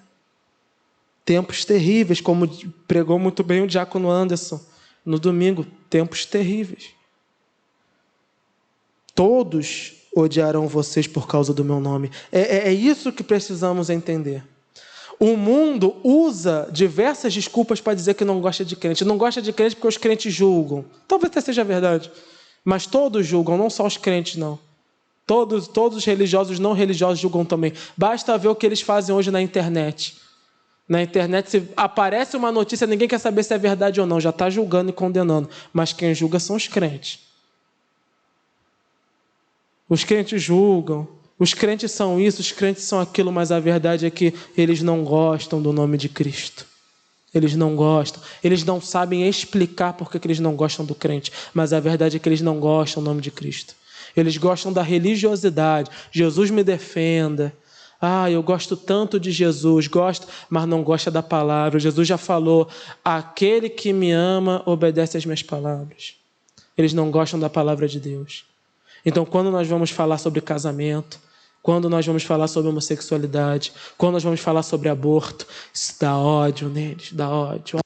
Tempos terríveis, como pregou muito bem o diácono Anderson no domingo, tempos terríveis. Todos odiarão vocês por causa do meu nome. É isso que precisamos entender. O mundo usa diversas desculpas para dizer que não gosta de crente. Não gosta de crente porque os crentes julgam. Talvez até seja verdade. Mas todos julgam, não só os crentes, não. Todos os religiosos, não religiosos julgam também. Basta ver o que eles fazem hoje na internet. Na internet, se aparece uma notícia, ninguém quer saber se é verdade ou não. Já está julgando e condenando. Mas quem julga são os crentes. Os crentes julgam. Os crentes são isso, os crentes são aquilo, mas a verdade é que eles não gostam do nome de Cristo. Eles não gostam. Eles não sabem explicar por que eles não gostam do crente. Mas a verdade é que eles não gostam do nome de Cristo. Eles gostam da religiosidade. Jesus me defenda. Eu gosto tanto de Jesus. Gosto, mas não gosta da palavra. Jesus já falou, aquele que me ama obedece às minhas palavras. Eles não gostam da palavra de Deus. Então, quando nós vamos falar sobre casamento, quando nós vamos falar sobre homossexualidade, quando nós vamos falar sobre aborto, isso dá ódio neles, dá ódio.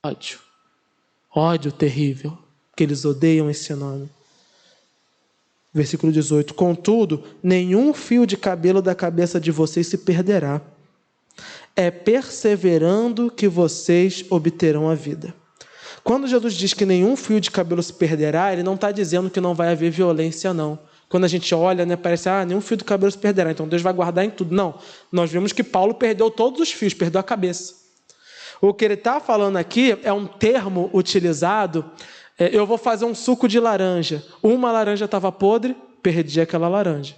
Ódio terrível, que eles odeiam esse nome. Versículo 18. Contudo, nenhum fio de cabelo da cabeça de vocês se perderá. É perseverando que vocês obterão a vida. Quando Jesus diz que nenhum fio de cabelo se perderá, ele não está dizendo que não vai haver violência, não. Quando a gente olha, parece, nenhum fio do cabelo se perderá, então Deus vai guardar em tudo. Não, nós vimos que Paulo perdeu todos os fios, perdeu a cabeça. O que ele está falando aqui é um termo utilizado, eu vou fazer um suco de laranja. Uma laranja estava podre, perdi aquela laranja.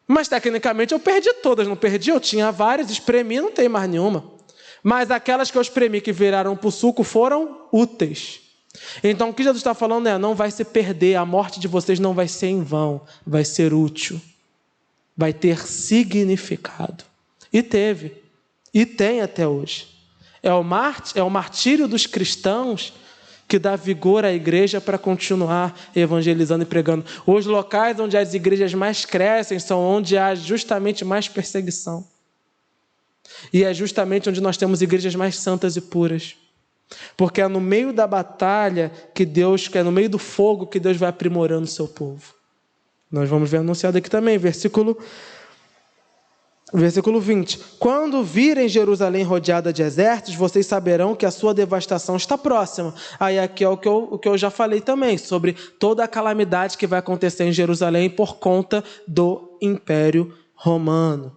Mas tecnicamente eu perdi todas, não perdi? Eu tinha várias, espremi, não tem mais nenhuma. Mas aquelas que eu espremi que viraram para o suco foram úteis. Então o que Jesus está falando não vai se perder, a morte de vocês não vai ser em vão, vai ser útil, vai ter significado. E teve, e tem até hoje. É o martírio dos cristãos que dá vigor à igreja para continuar evangelizando e pregando. Os locais onde as igrejas mais crescem são onde há justamente mais perseguição. E é justamente onde nós temos igrejas mais santas e puras. Porque é no meio da batalha é no meio do fogo que Deus vai aprimorando o seu povo. Nós vamos ver anunciado aqui também, versículo 20. Quando virem Jerusalém rodeada de exércitos, vocês saberão que a sua devastação está próxima. Aí aqui é o que eu já falei também, sobre toda a calamidade que vai acontecer em Jerusalém por conta do Império Romano.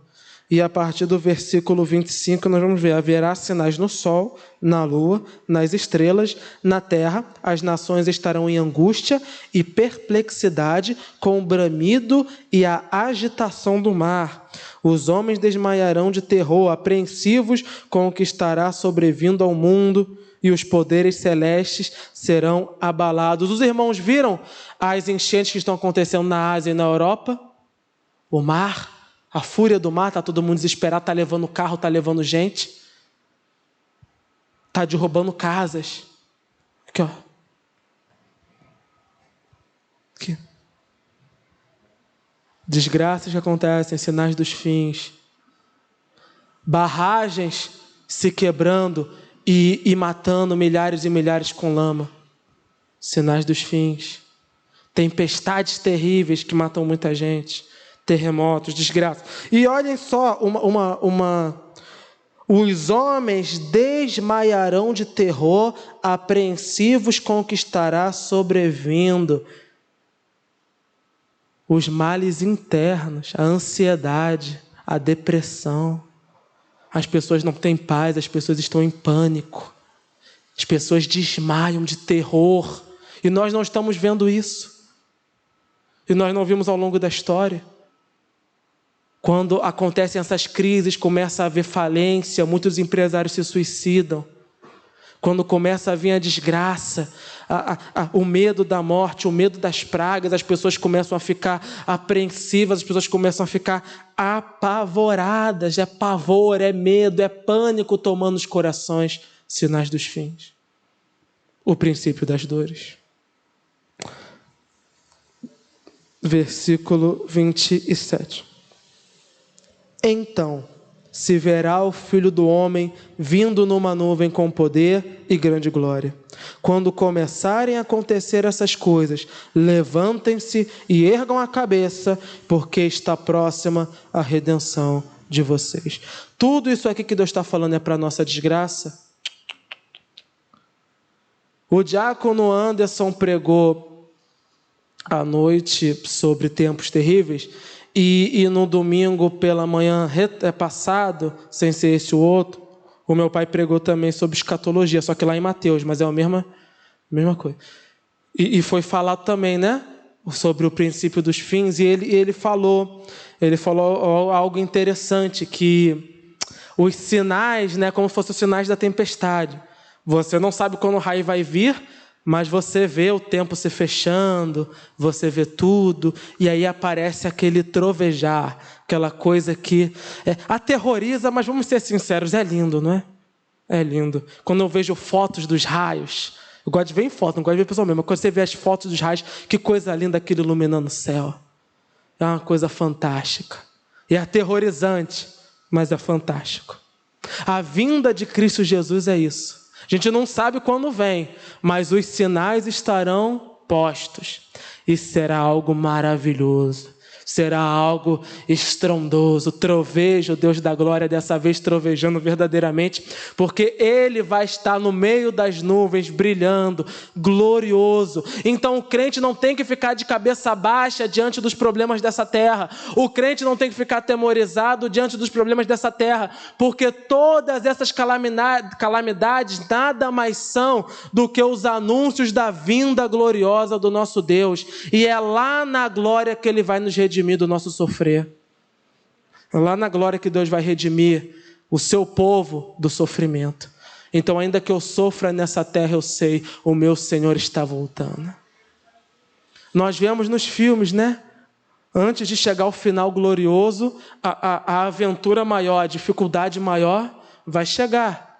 E a partir do versículo 25, nós vamos ver: haverá sinais no sol, na lua, nas estrelas, na terra, as nações estarão em angústia e perplexidade, com o bramido e a agitação do mar. Os homens desmaiarão de terror, apreensivos com o que estará sobrevindo ao mundo, e os poderes celestes serão abalados. Os irmãos viram as enchentes que estão acontecendo na Ásia e na Europa? O mar, a fúria do mar, está todo mundo desesperado, está levando carro, está levando gente, está derrubando casas. Aqui, ó. Aqui. Desgraças que acontecem, sinais dos fins. Barragens se quebrando e matando milhares e milhares com lama. Sinais dos fins. Tempestades terríveis que matam muita gente. Terremotos, desgraça. E olhem só, os homens desmaiarão de terror, apreensivos com o que estará sobrevindo. Os males internos, a ansiedade, a depressão. As pessoas não têm paz, as pessoas estão em pânico. As pessoas desmaiam de terror. E nós não estamos vendo isso. E nós não vimos ao longo da história. Quando acontecem essas crises, começa a haver falência, muitos empresários se suicidam. Quando começa a vir a desgraça, o medo da morte, o medo das pragas, as pessoas começam a ficar apreensivas, as pessoas começam a ficar apavoradas. É pavor, é medo, é pânico tomando os corações. Sinais dos fins. O princípio das dores. Versículo 27. Então se verá o Filho do Homem vindo numa nuvem com poder e grande glória. Quando começarem a acontecer essas coisas, levantem-se e ergam a cabeça, porque está próxima a redenção de vocês. Tudo isso aqui que Deus está falando é para a nossa desgraça? O diácono Anderson pregou à noite sobre tempos terríveis. E no domingo pela manhã passado, sem ser esse o outro, o meu pai pregou também sobre escatologia, só que lá em Mateus, mas é a mesma coisa. E foi falado também, né? Sobre o princípio dos fins, e ele falou algo interessante, que os sinais, né, como se fossem os sinais da tempestade. Você não sabe quando o raio vai vir, mas você vê o tempo se fechando, você vê tudo, e aí aparece aquele trovejar, aquela coisa que aterroriza, mas vamos ser sinceros, é lindo, não é? É lindo. Quando eu vejo fotos dos raios, eu gosto de ver em foto, não gosto de ver pessoalmente, mas quando você vê as fotos dos raios, que coisa linda aquilo iluminando o céu. É uma coisa fantástica. É aterrorizante, mas é fantástico. A vinda de Cristo Jesus é isso. A gente não sabe quando vem, mas os sinais estarão postos. E será algo maravilhoso. Será algo estrondoso. Trovejo, Deus da glória, dessa vez trovejando verdadeiramente, porque Ele vai estar no meio das nuvens, brilhando, glorioso. Então o crente não tem que ficar de cabeça baixa diante dos problemas dessa terra. O crente não tem que ficar atemorizado diante dos problemas dessa terra, porque todas essas calamidades nada mais são do que os anúncios da vinda gloriosa do nosso Deus. E é lá na glória que Ele vai nos redimir do nosso sofrer. É lá na glória que Deus vai redimir o seu povo do sofrimento. Então, ainda que eu sofra nessa terra, eu sei, o meu Senhor está voltando. Nós vemos nos filmes, né? Antes de chegar ao final glorioso, a aventura maior, a dificuldade maior vai chegar.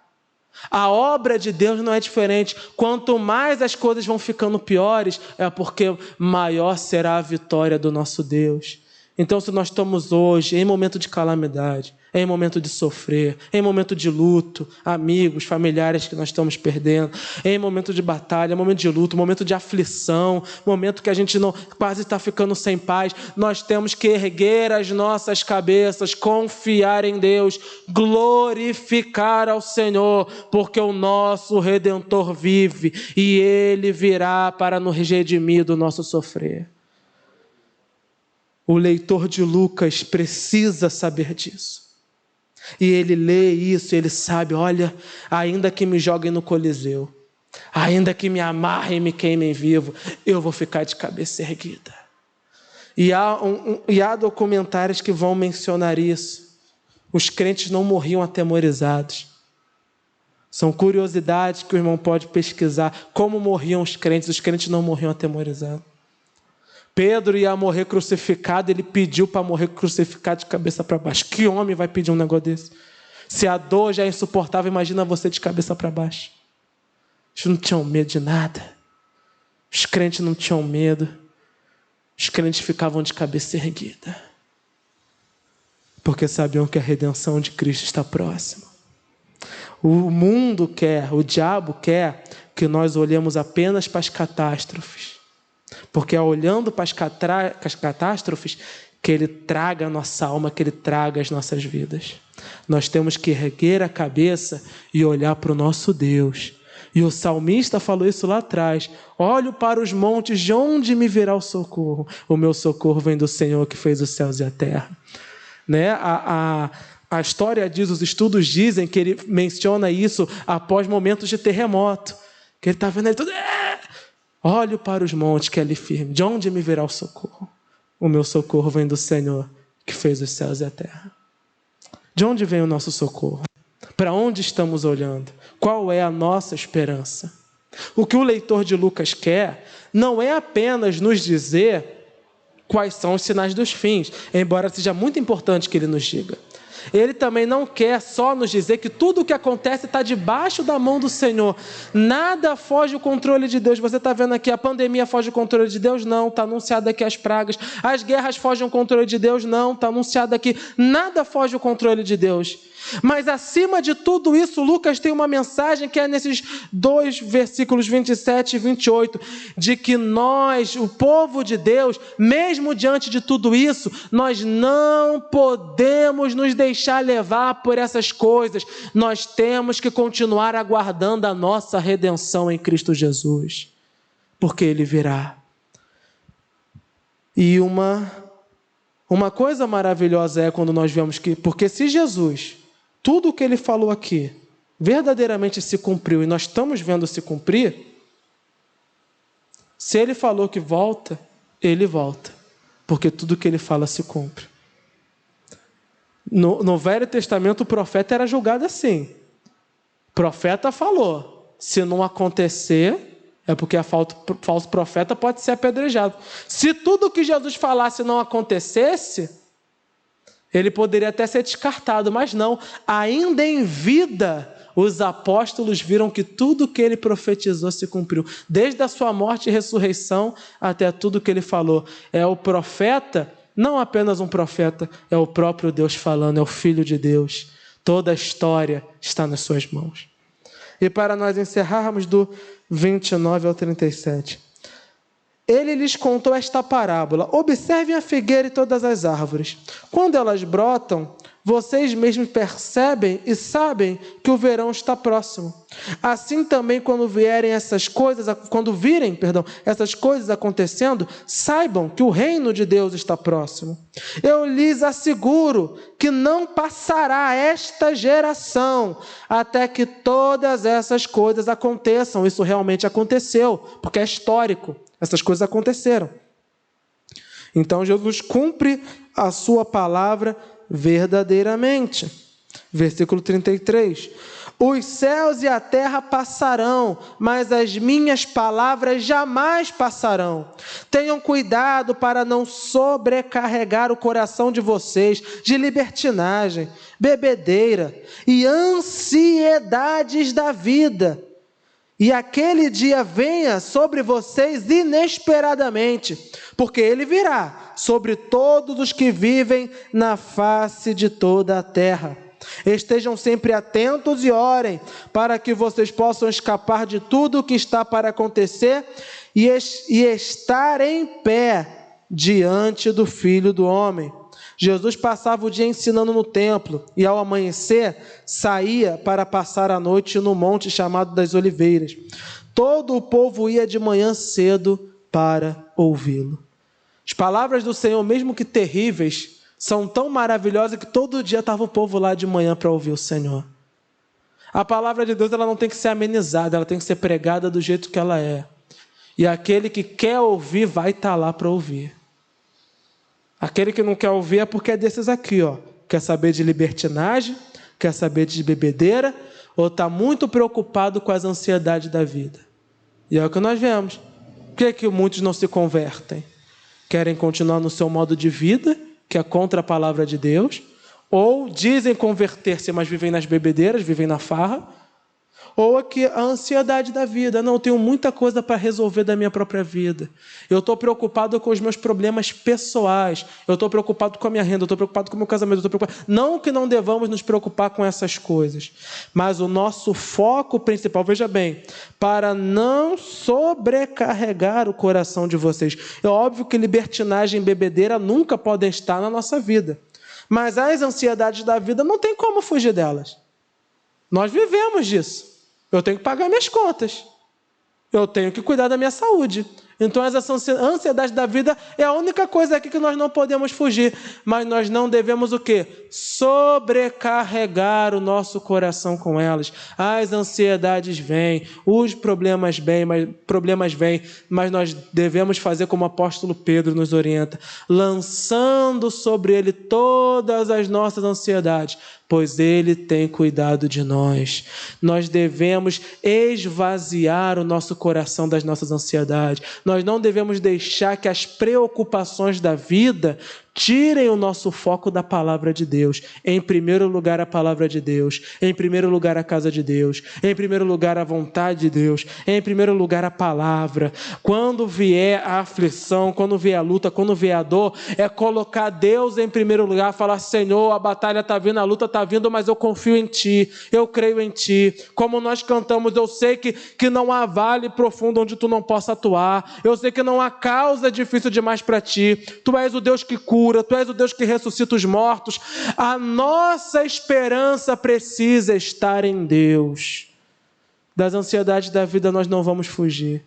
A obra de Deus não é diferente. Quanto mais as coisas vão ficando piores, é porque maior será a vitória do nosso Deus. Então, se nós estamos hoje em momento de calamidade, em momento de sofrer, em momento de luto, amigos, familiares que nós estamos perdendo, em momento de batalha, momento de luto, momento de aflição, momento que a gente não, quase está ficando sem paz, nós temos que erguer as nossas cabeças, confiar em Deus, glorificar ao Senhor, porque o nosso Redentor vive e Ele virá para nos redimir do nosso sofrer. O leitor de Lucas precisa saber disso. E ele lê isso, e ele sabe, olha, ainda que me joguem no Coliseu, ainda que me amarrem e me queimem vivo, eu vou ficar de cabeça erguida. E há documentários que vão mencionar isso. Os crentes não morriam atemorizados. São curiosidades que o irmão pode pesquisar. Como morriam os crentes não morriam atemorizados. Pedro ia morrer crucificado, ele pediu para morrer crucificado de cabeça para baixo. Que homem vai pedir um negócio desse? Se a dor já é insuportável, imagina você de cabeça para baixo. Eles não tinham medo de nada. Os crentes não tinham medo. Os crentes ficavam de cabeça erguida. Porque sabiam que a redenção de Cristo está próxima. O mundo quer, o diabo quer que nós olhemos apenas para as catástrofes. Porque é olhando para as catástrofes que ele traga a nossa alma, que ele traga as nossas vidas. Nós temos que erguer a cabeça e olhar para o nosso Deus. E o salmista falou isso lá atrás. Olho para os montes, de onde me virá o socorro? O meu socorro vem do Senhor que fez os céus e a terra. Né? A história diz, os estudos dizem que ele menciona isso após momentos de terremoto. Que ele está vendo ali tudo. Olho para os montes que é ali firme. De onde me virá o socorro? O meu socorro vem do Senhor que fez os céus e a terra. De onde vem o nosso socorro? Para onde estamos olhando? Qual é a nossa esperança? O que o leitor de Lucas quer não é apenas nos dizer quais são os sinais dos fins, embora seja muito importante que ele nos diga. Ele também não quer só nos dizer que tudo o que acontece está debaixo da mão do Senhor. Nada foge do controle de Deus. Você está vendo aqui, a pandemia foge do controle de Deus? Não, está anunciado aqui as pragas. As guerras fogem do controle de Deus? Não, está anunciado aqui. Nada foge do controle de Deus. Mas acima de tudo isso, Lucas tem uma mensagem que é nesses 2 versículos 27 e 28, de que nós, o povo de Deus, mesmo diante de tudo isso, nós não podemos nos deixar levar por essas coisas. Nós temos que continuar aguardando a nossa redenção em Cristo Jesus, porque Ele virá. E uma coisa maravilhosa é quando nós vemos que, porque se Jesus, tudo o que Ele falou aqui, verdadeiramente se cumpriu, e nós estamos vendo se cumprir, se Ele falou que volta, Ele volta, porque tudo o que Ele fala se cumpre. No Velho Testamento, o profeta era julgado assim. O profeta falou, se não acontecer, é porque a falso profeta pode ser apedrejado. Se tudo o que Jesus falasse não acontecesse, ele poderia até ser descartado, mas não. Ainda em vida, os apóstolos viram que tudo que ele profetizou se cumpriu. Desde a sua morte e ressurreição até tudo que ele falou. É o profeta, não apenas um profeta, é o próprio Deus falando, é o Filho de Deus. Toda a história está nas suas mãos. E para nós encerrarmos do 29 ao 37. Ele lhes contou esta parábola. Observem a figueira e todas as árvores. Quando elas brotam, vocês mesmos percebem e sabem que o verão está próximo. Assim também, quando virem essas coisas acontecendo, saibam que o reino de Deus está próximo. Eu lhes asseguro que não passará esta geração até que todas essas coisas aconteçam. Isso realmente aconteceu, porque é histórico. Essas coisas aconteceram. Então Jesus cumpre a sua palavra verdadeiramente. Versículo 33. Os céus e a terra passarão, mas as minhas palavras jamais passarão. Tenham cuidado para não sobrecarregar o coração de vocês de libertinagem, bebedeira e ansiedades da vida. E aquele dia venha sobre vocês inesperadamente, porque ele virá sobre todos os que vivem na face de toda a terra. Estejam sempre atentos e orem, para que vocês possam escapar de tudo o que está para acontecer e estar em pé diante do Filho do Homem. Jesus passava o dia ensinando no templo e ao amanhecer saía para passar a noite no monte chamado das Oliveiras. Todo o povo ia de manhã cedo para ouvi-lo. As palavras do Senhor, mesmo que terríveis, são tão maravilhosas que todo dia estava o povo lá de manhã para ouvir o Senhor. A palavra de Deus, ela não tem que ser amenizada, ela tem que ser pregada do jeito que ela é. E aquele que quer ouvir vai estar lá para ouvir. Aquele que não quer ouvir é porque é desses aqui, ó. Quer saber de libertinagem, quer saber de bebedeira, ou está muito preocupado com as ansiedades da vida. E é o que nós vemos. Por que é que muitos não se convertem? Querem continuar no seu modo de vida, que é contra a palavra de Deus, ou dizem converter-se, mas vivem nas bebedeiras, vivem na farra, ou aqui a ansiedade da vida. Não, eu tenho muita coisa para resolver da minha própria vida. Eu estou preocupado com os meus problemas pessoais. Eu estou preocupado com a minha renda. Eu estou preocupado com o meu casamento. Eu estou preocupado. Não que não devamos nos preocupar com essas coisas. Mas o nosso foco principal, veja bem, para não sobrecarregar o coração de vocês. É óbvio que libertinagem e bebedeira nunca podem estar na nossa vida. Mas as ansiedades da vida não tem como fugir delas. Nós vivemos disso. Eu tenho que pagar minhas contas. Eu tenho que cuidar da minha saúde. Então, essa ansiedade da vida é a única coisa aqui que nós não podemos fugir. Mas nós não devemos o quê? Sobrecarregar o nosso coração com elas. As ansiedades vêm, os problemas vêm, mas nós devemos fazer como o apóstolo Pedro nos orienta, lançando sobre ele todas as nossas ansiedades, pois ele tem cuidado de nós. Nós devemos esvaziar o nosso coração das nossas ansiedades. Nós não devemos deixar que as preocupações da vida tirem o nosso foco da palavra de Deus. Em primeiro lugar, a palavra de Deus. Em primeiro lugar, a casa de Deus. Em primeiro lugar, a vontade de Deus. Em primeiro lugar, a palavra. Quando vier a aflição, quando vier a luta, quando vier a dor, é colocar Deus em primeiro lugar, falar: Senhor, a batalha está vindo, a luta está vindo, mas eu confio em Ti, eu creio em Ti. Como nós cantamos, eu sei que não há vale profundo onde Tu não possa atuar. Eu sei que não há causa difícil demais para Ti. Tu és o Deus que cura. Tu és o Deus que ressuscita os mortos. A nossa esperança precisa estar em Deus. Das ansiedades da vida nós não vamos fugir.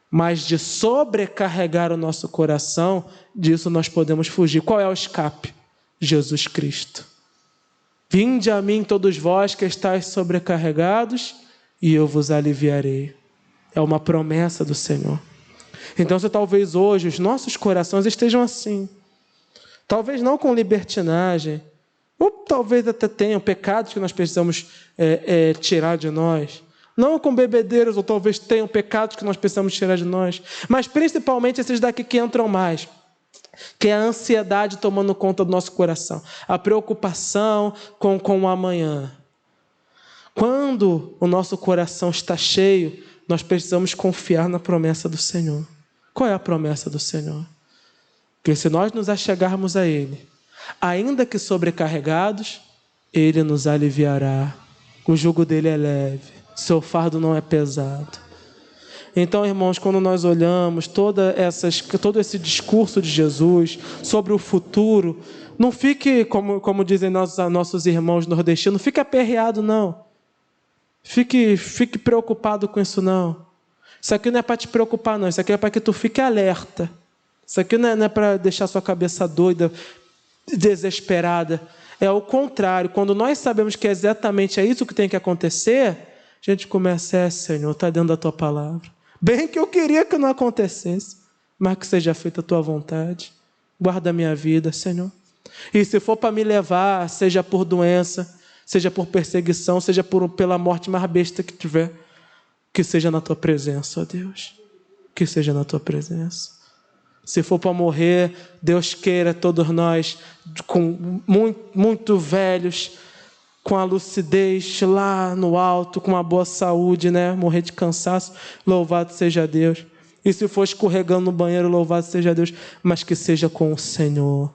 Mas de sobrecarregar o nosso coração, disso nós podemos fugir. Qual é o escape? Jesus Cristo. Vinde a mim todos vós que estáis sobrecarregados, e eu vos aliviarei. É uma promessa do Senhor. Então, se talvez hoje os nossos corações estejam assim, talvez não com libertinagem, ou talvez até tenham pecados que nós precisamos tirar de nós. Não com bebedeiros, ou talvez tenham pecados que nós precisamos tirar de nós. Mas principalmente esses daqui que entram mais. Que é a ansiedade tomando conta do nosso coração. A preocupação com o amanhã. Quando o nosso coração está cheio, nós precisamos confiar na promessa do Senhor. Qual é a promessa do Senhor? Que se nós nos achegarmos a Ele, ainda que sobrecarregados, Ele nos aliviará. O jugo dele é leve, seu fardo não é pesado. Então, irmãos, quando nós olhamos todo esse discurso de Jesus sobre o futuro, não fique, como dizem nossos irmãos nordestinos, não fique aperreado, não. Fique preocupado com isso, não. Isso aqui não é para te preocupar, não. Isso aqui é para que tu fique alerta. Isso aqui não é para deixar sua cabeça doida, desesperada. É o contrário. Quando nós sabemos que exatamente é isso que tem que acontecer, a gente começa: Senhor, está dentro da Tua palavra. Bem que eu queria que não acontecesse, mas que seja feita a Tua vontade. Guarda a minha vida, Senhor. E se for para me levar, seja por doença, seja por perseguição, seja pela morte mais besta que tiver, que seja na Tua presença, ó Deus. Que seja na Tua presença. Se for para morrer, Deus queira todos nós, com muito velhos, com a lucidez lá no alto, com uma boa saúde, né? Morrer de cansaço, louvado seja Deus. E se for escorregando no banheiro, louvado seja Deus, mas que seja com o Senhor.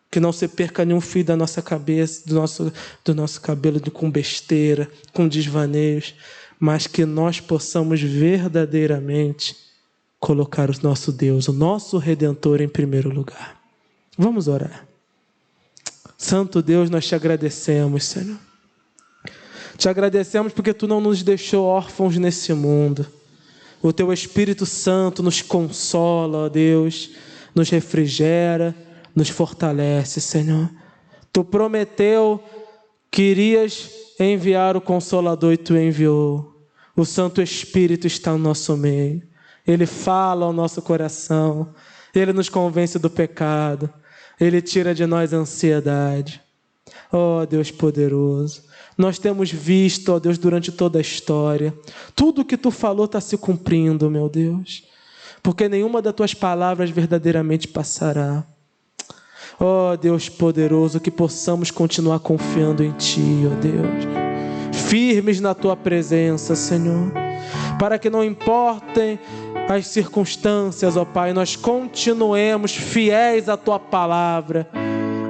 Que não se perca nenhum fio da nossa cabeça, do nosso cabelo, com besteira, com desvaneios, mas que nós possamos verdadeiramente colocar o nosso Deus, o nosso Redentor em primeiro lugar. Vamos orar. Santo Deus, nós te agradecemos, Senhor. Te agradecemos porque Tu não nos deixou órfãos nesse mundo. O Teu Espírito Santo nos consola, ó Deus, nos refrigera, nos fortalece, Senhor. Tu prometeu que irias enviar o Consolador e Tu enviou. O Santo Espírito está no nosso meio. Ele fala ao nosso coração. Ele nos convence do pecado. Ele tira de nós a ansiedade. Ó Deus poderoso, nós temos visto, ó Deus, durante toda a história, tudo o que Tu falou está se cumprindo, meu Deus, porque nenhuma das Tuas palavras verdadeiramente passará. Ó Deus poderoso, que possamos continuar confiando em Ti, ó Deus, firmes na Tua presença, Senhor, para que não importem as circunstâncias, ó Pai, nós continuemos fiéis à Tua palavra,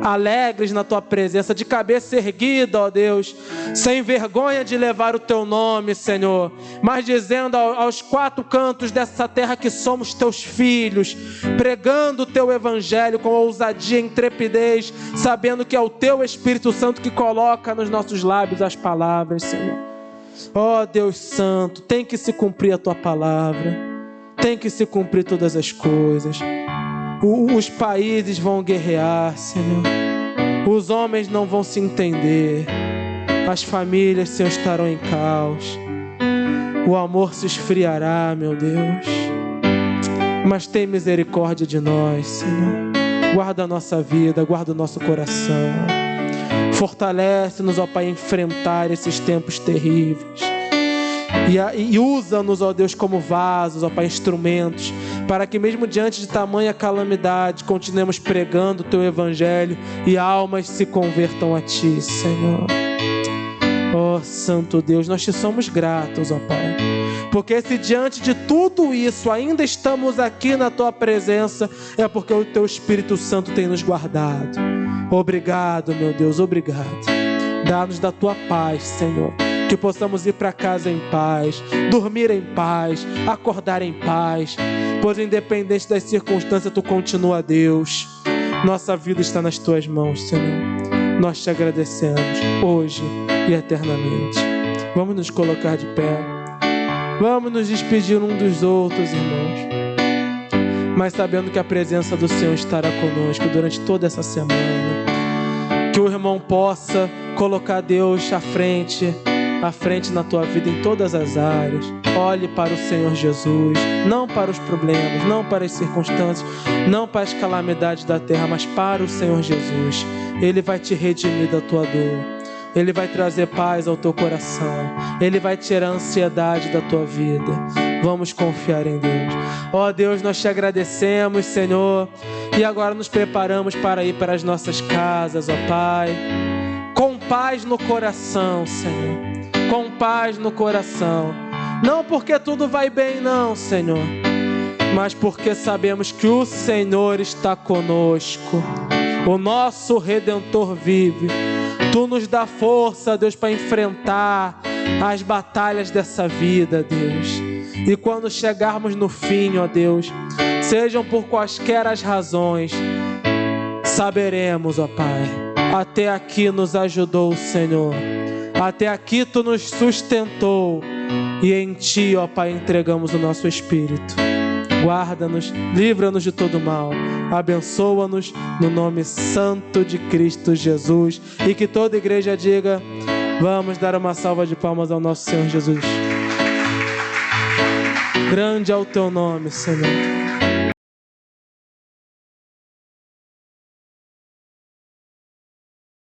alegres na Tua presença, de cabeça erguida, ó Deus, sem vergonha de levar o Teu nome, Senhor, mas dizendo aos quatro cantos dessa terra que somos Teus filhos, pregando o Teu Evangelho com ousadia e intrepidez, sabendo que é o Teu Espírito Santo que coloca nos nossos lábios as palavras, Senhor. Ó Deus Santo, tem que se cumprir a Tua palavra, tem que se cumprir todas as coisas. Os países vão guerrear, Senhor. Os homens não vão se entender. As famílias, Senhor, estarão em caos. O amor se esfriará, meu Deus. Mas tem misericórdia de nós, Senhor. Guarda a nossa vida, guarda o nosso coração. Fortalece-nos, ó Pai, a enfrentar esses tempos terríveis. E usa-nos, ó Deus, como vasos, ó Pai, instrumentos, para que mesmo diante de tamanha calamidade, continuemos pregando o Teu Evangelho e almas se convertam a Ti, Senhor. Ó Santo Deus, nós Te somos gratos, ó Pai, porque se diante de tudo isso ainda estamos aqui na Tua presença, é porque o Teu Espírito Santo tem nos guardado. Obrigado, meu Deus, obrigado. Dá-nos da Tua paz, Senhor, que possamos ir para casa em paz, dormir em paz, acordar em paz, pois independente das circunstâncias, Tu continua, Deus. Nossa vida está nas Tuas mãos, Senhor. Nós Te agradecemos hoje e eternamente. Vamos nos colocar de pé. Vamos nos despedir um dos outros, irmãos, mas sabendo que a presença do Senhor estará conosco durante toda essa semana. Que o irmão possa colocar Deus à frente na tua vida em todas as áreas. Olhe para o Senhor Jesus, não para os problemas, não para as circunstâncias, não para as calamidades da terra, mas para o Senhor Jesus. Ele vai te redimir da tua dor, Ele vai trazer paz ao teu coração, Ele vai tirar a ansiedade da tua vida. Vamos confiar em Deus. Ó Deus, nós Te agradecemos, Senhor, e agora nos preparamos para ir para as nossas casas, ó Pai, com paz no coração, Senhor, com paz no coração, não porque tudo vai bem não, Senhor, mas porque sabemos que o Senhor está conosco, o nosso Redentor vive. Tu nos dá força, Deus, para enfrentar as batalhas dessa vida, Deus, e quando chegarmos no fim, ó Deus, sejam por quaisquer as razões, saberemos, ó Pai, até aqui nos ajudou o Senhor, até aqui Tu nos sustentou, e em Ti, ó Pai, entregamos o nosso espírito. Guarda-nos, livra-nos de todo mal, abençoa-nos no nome santo de Cristo Jesus. E que toda igreja diga: vamos dar uma salva de palmas ao nosso Senhor Jesus. Grande é o Teu nome, Senhor.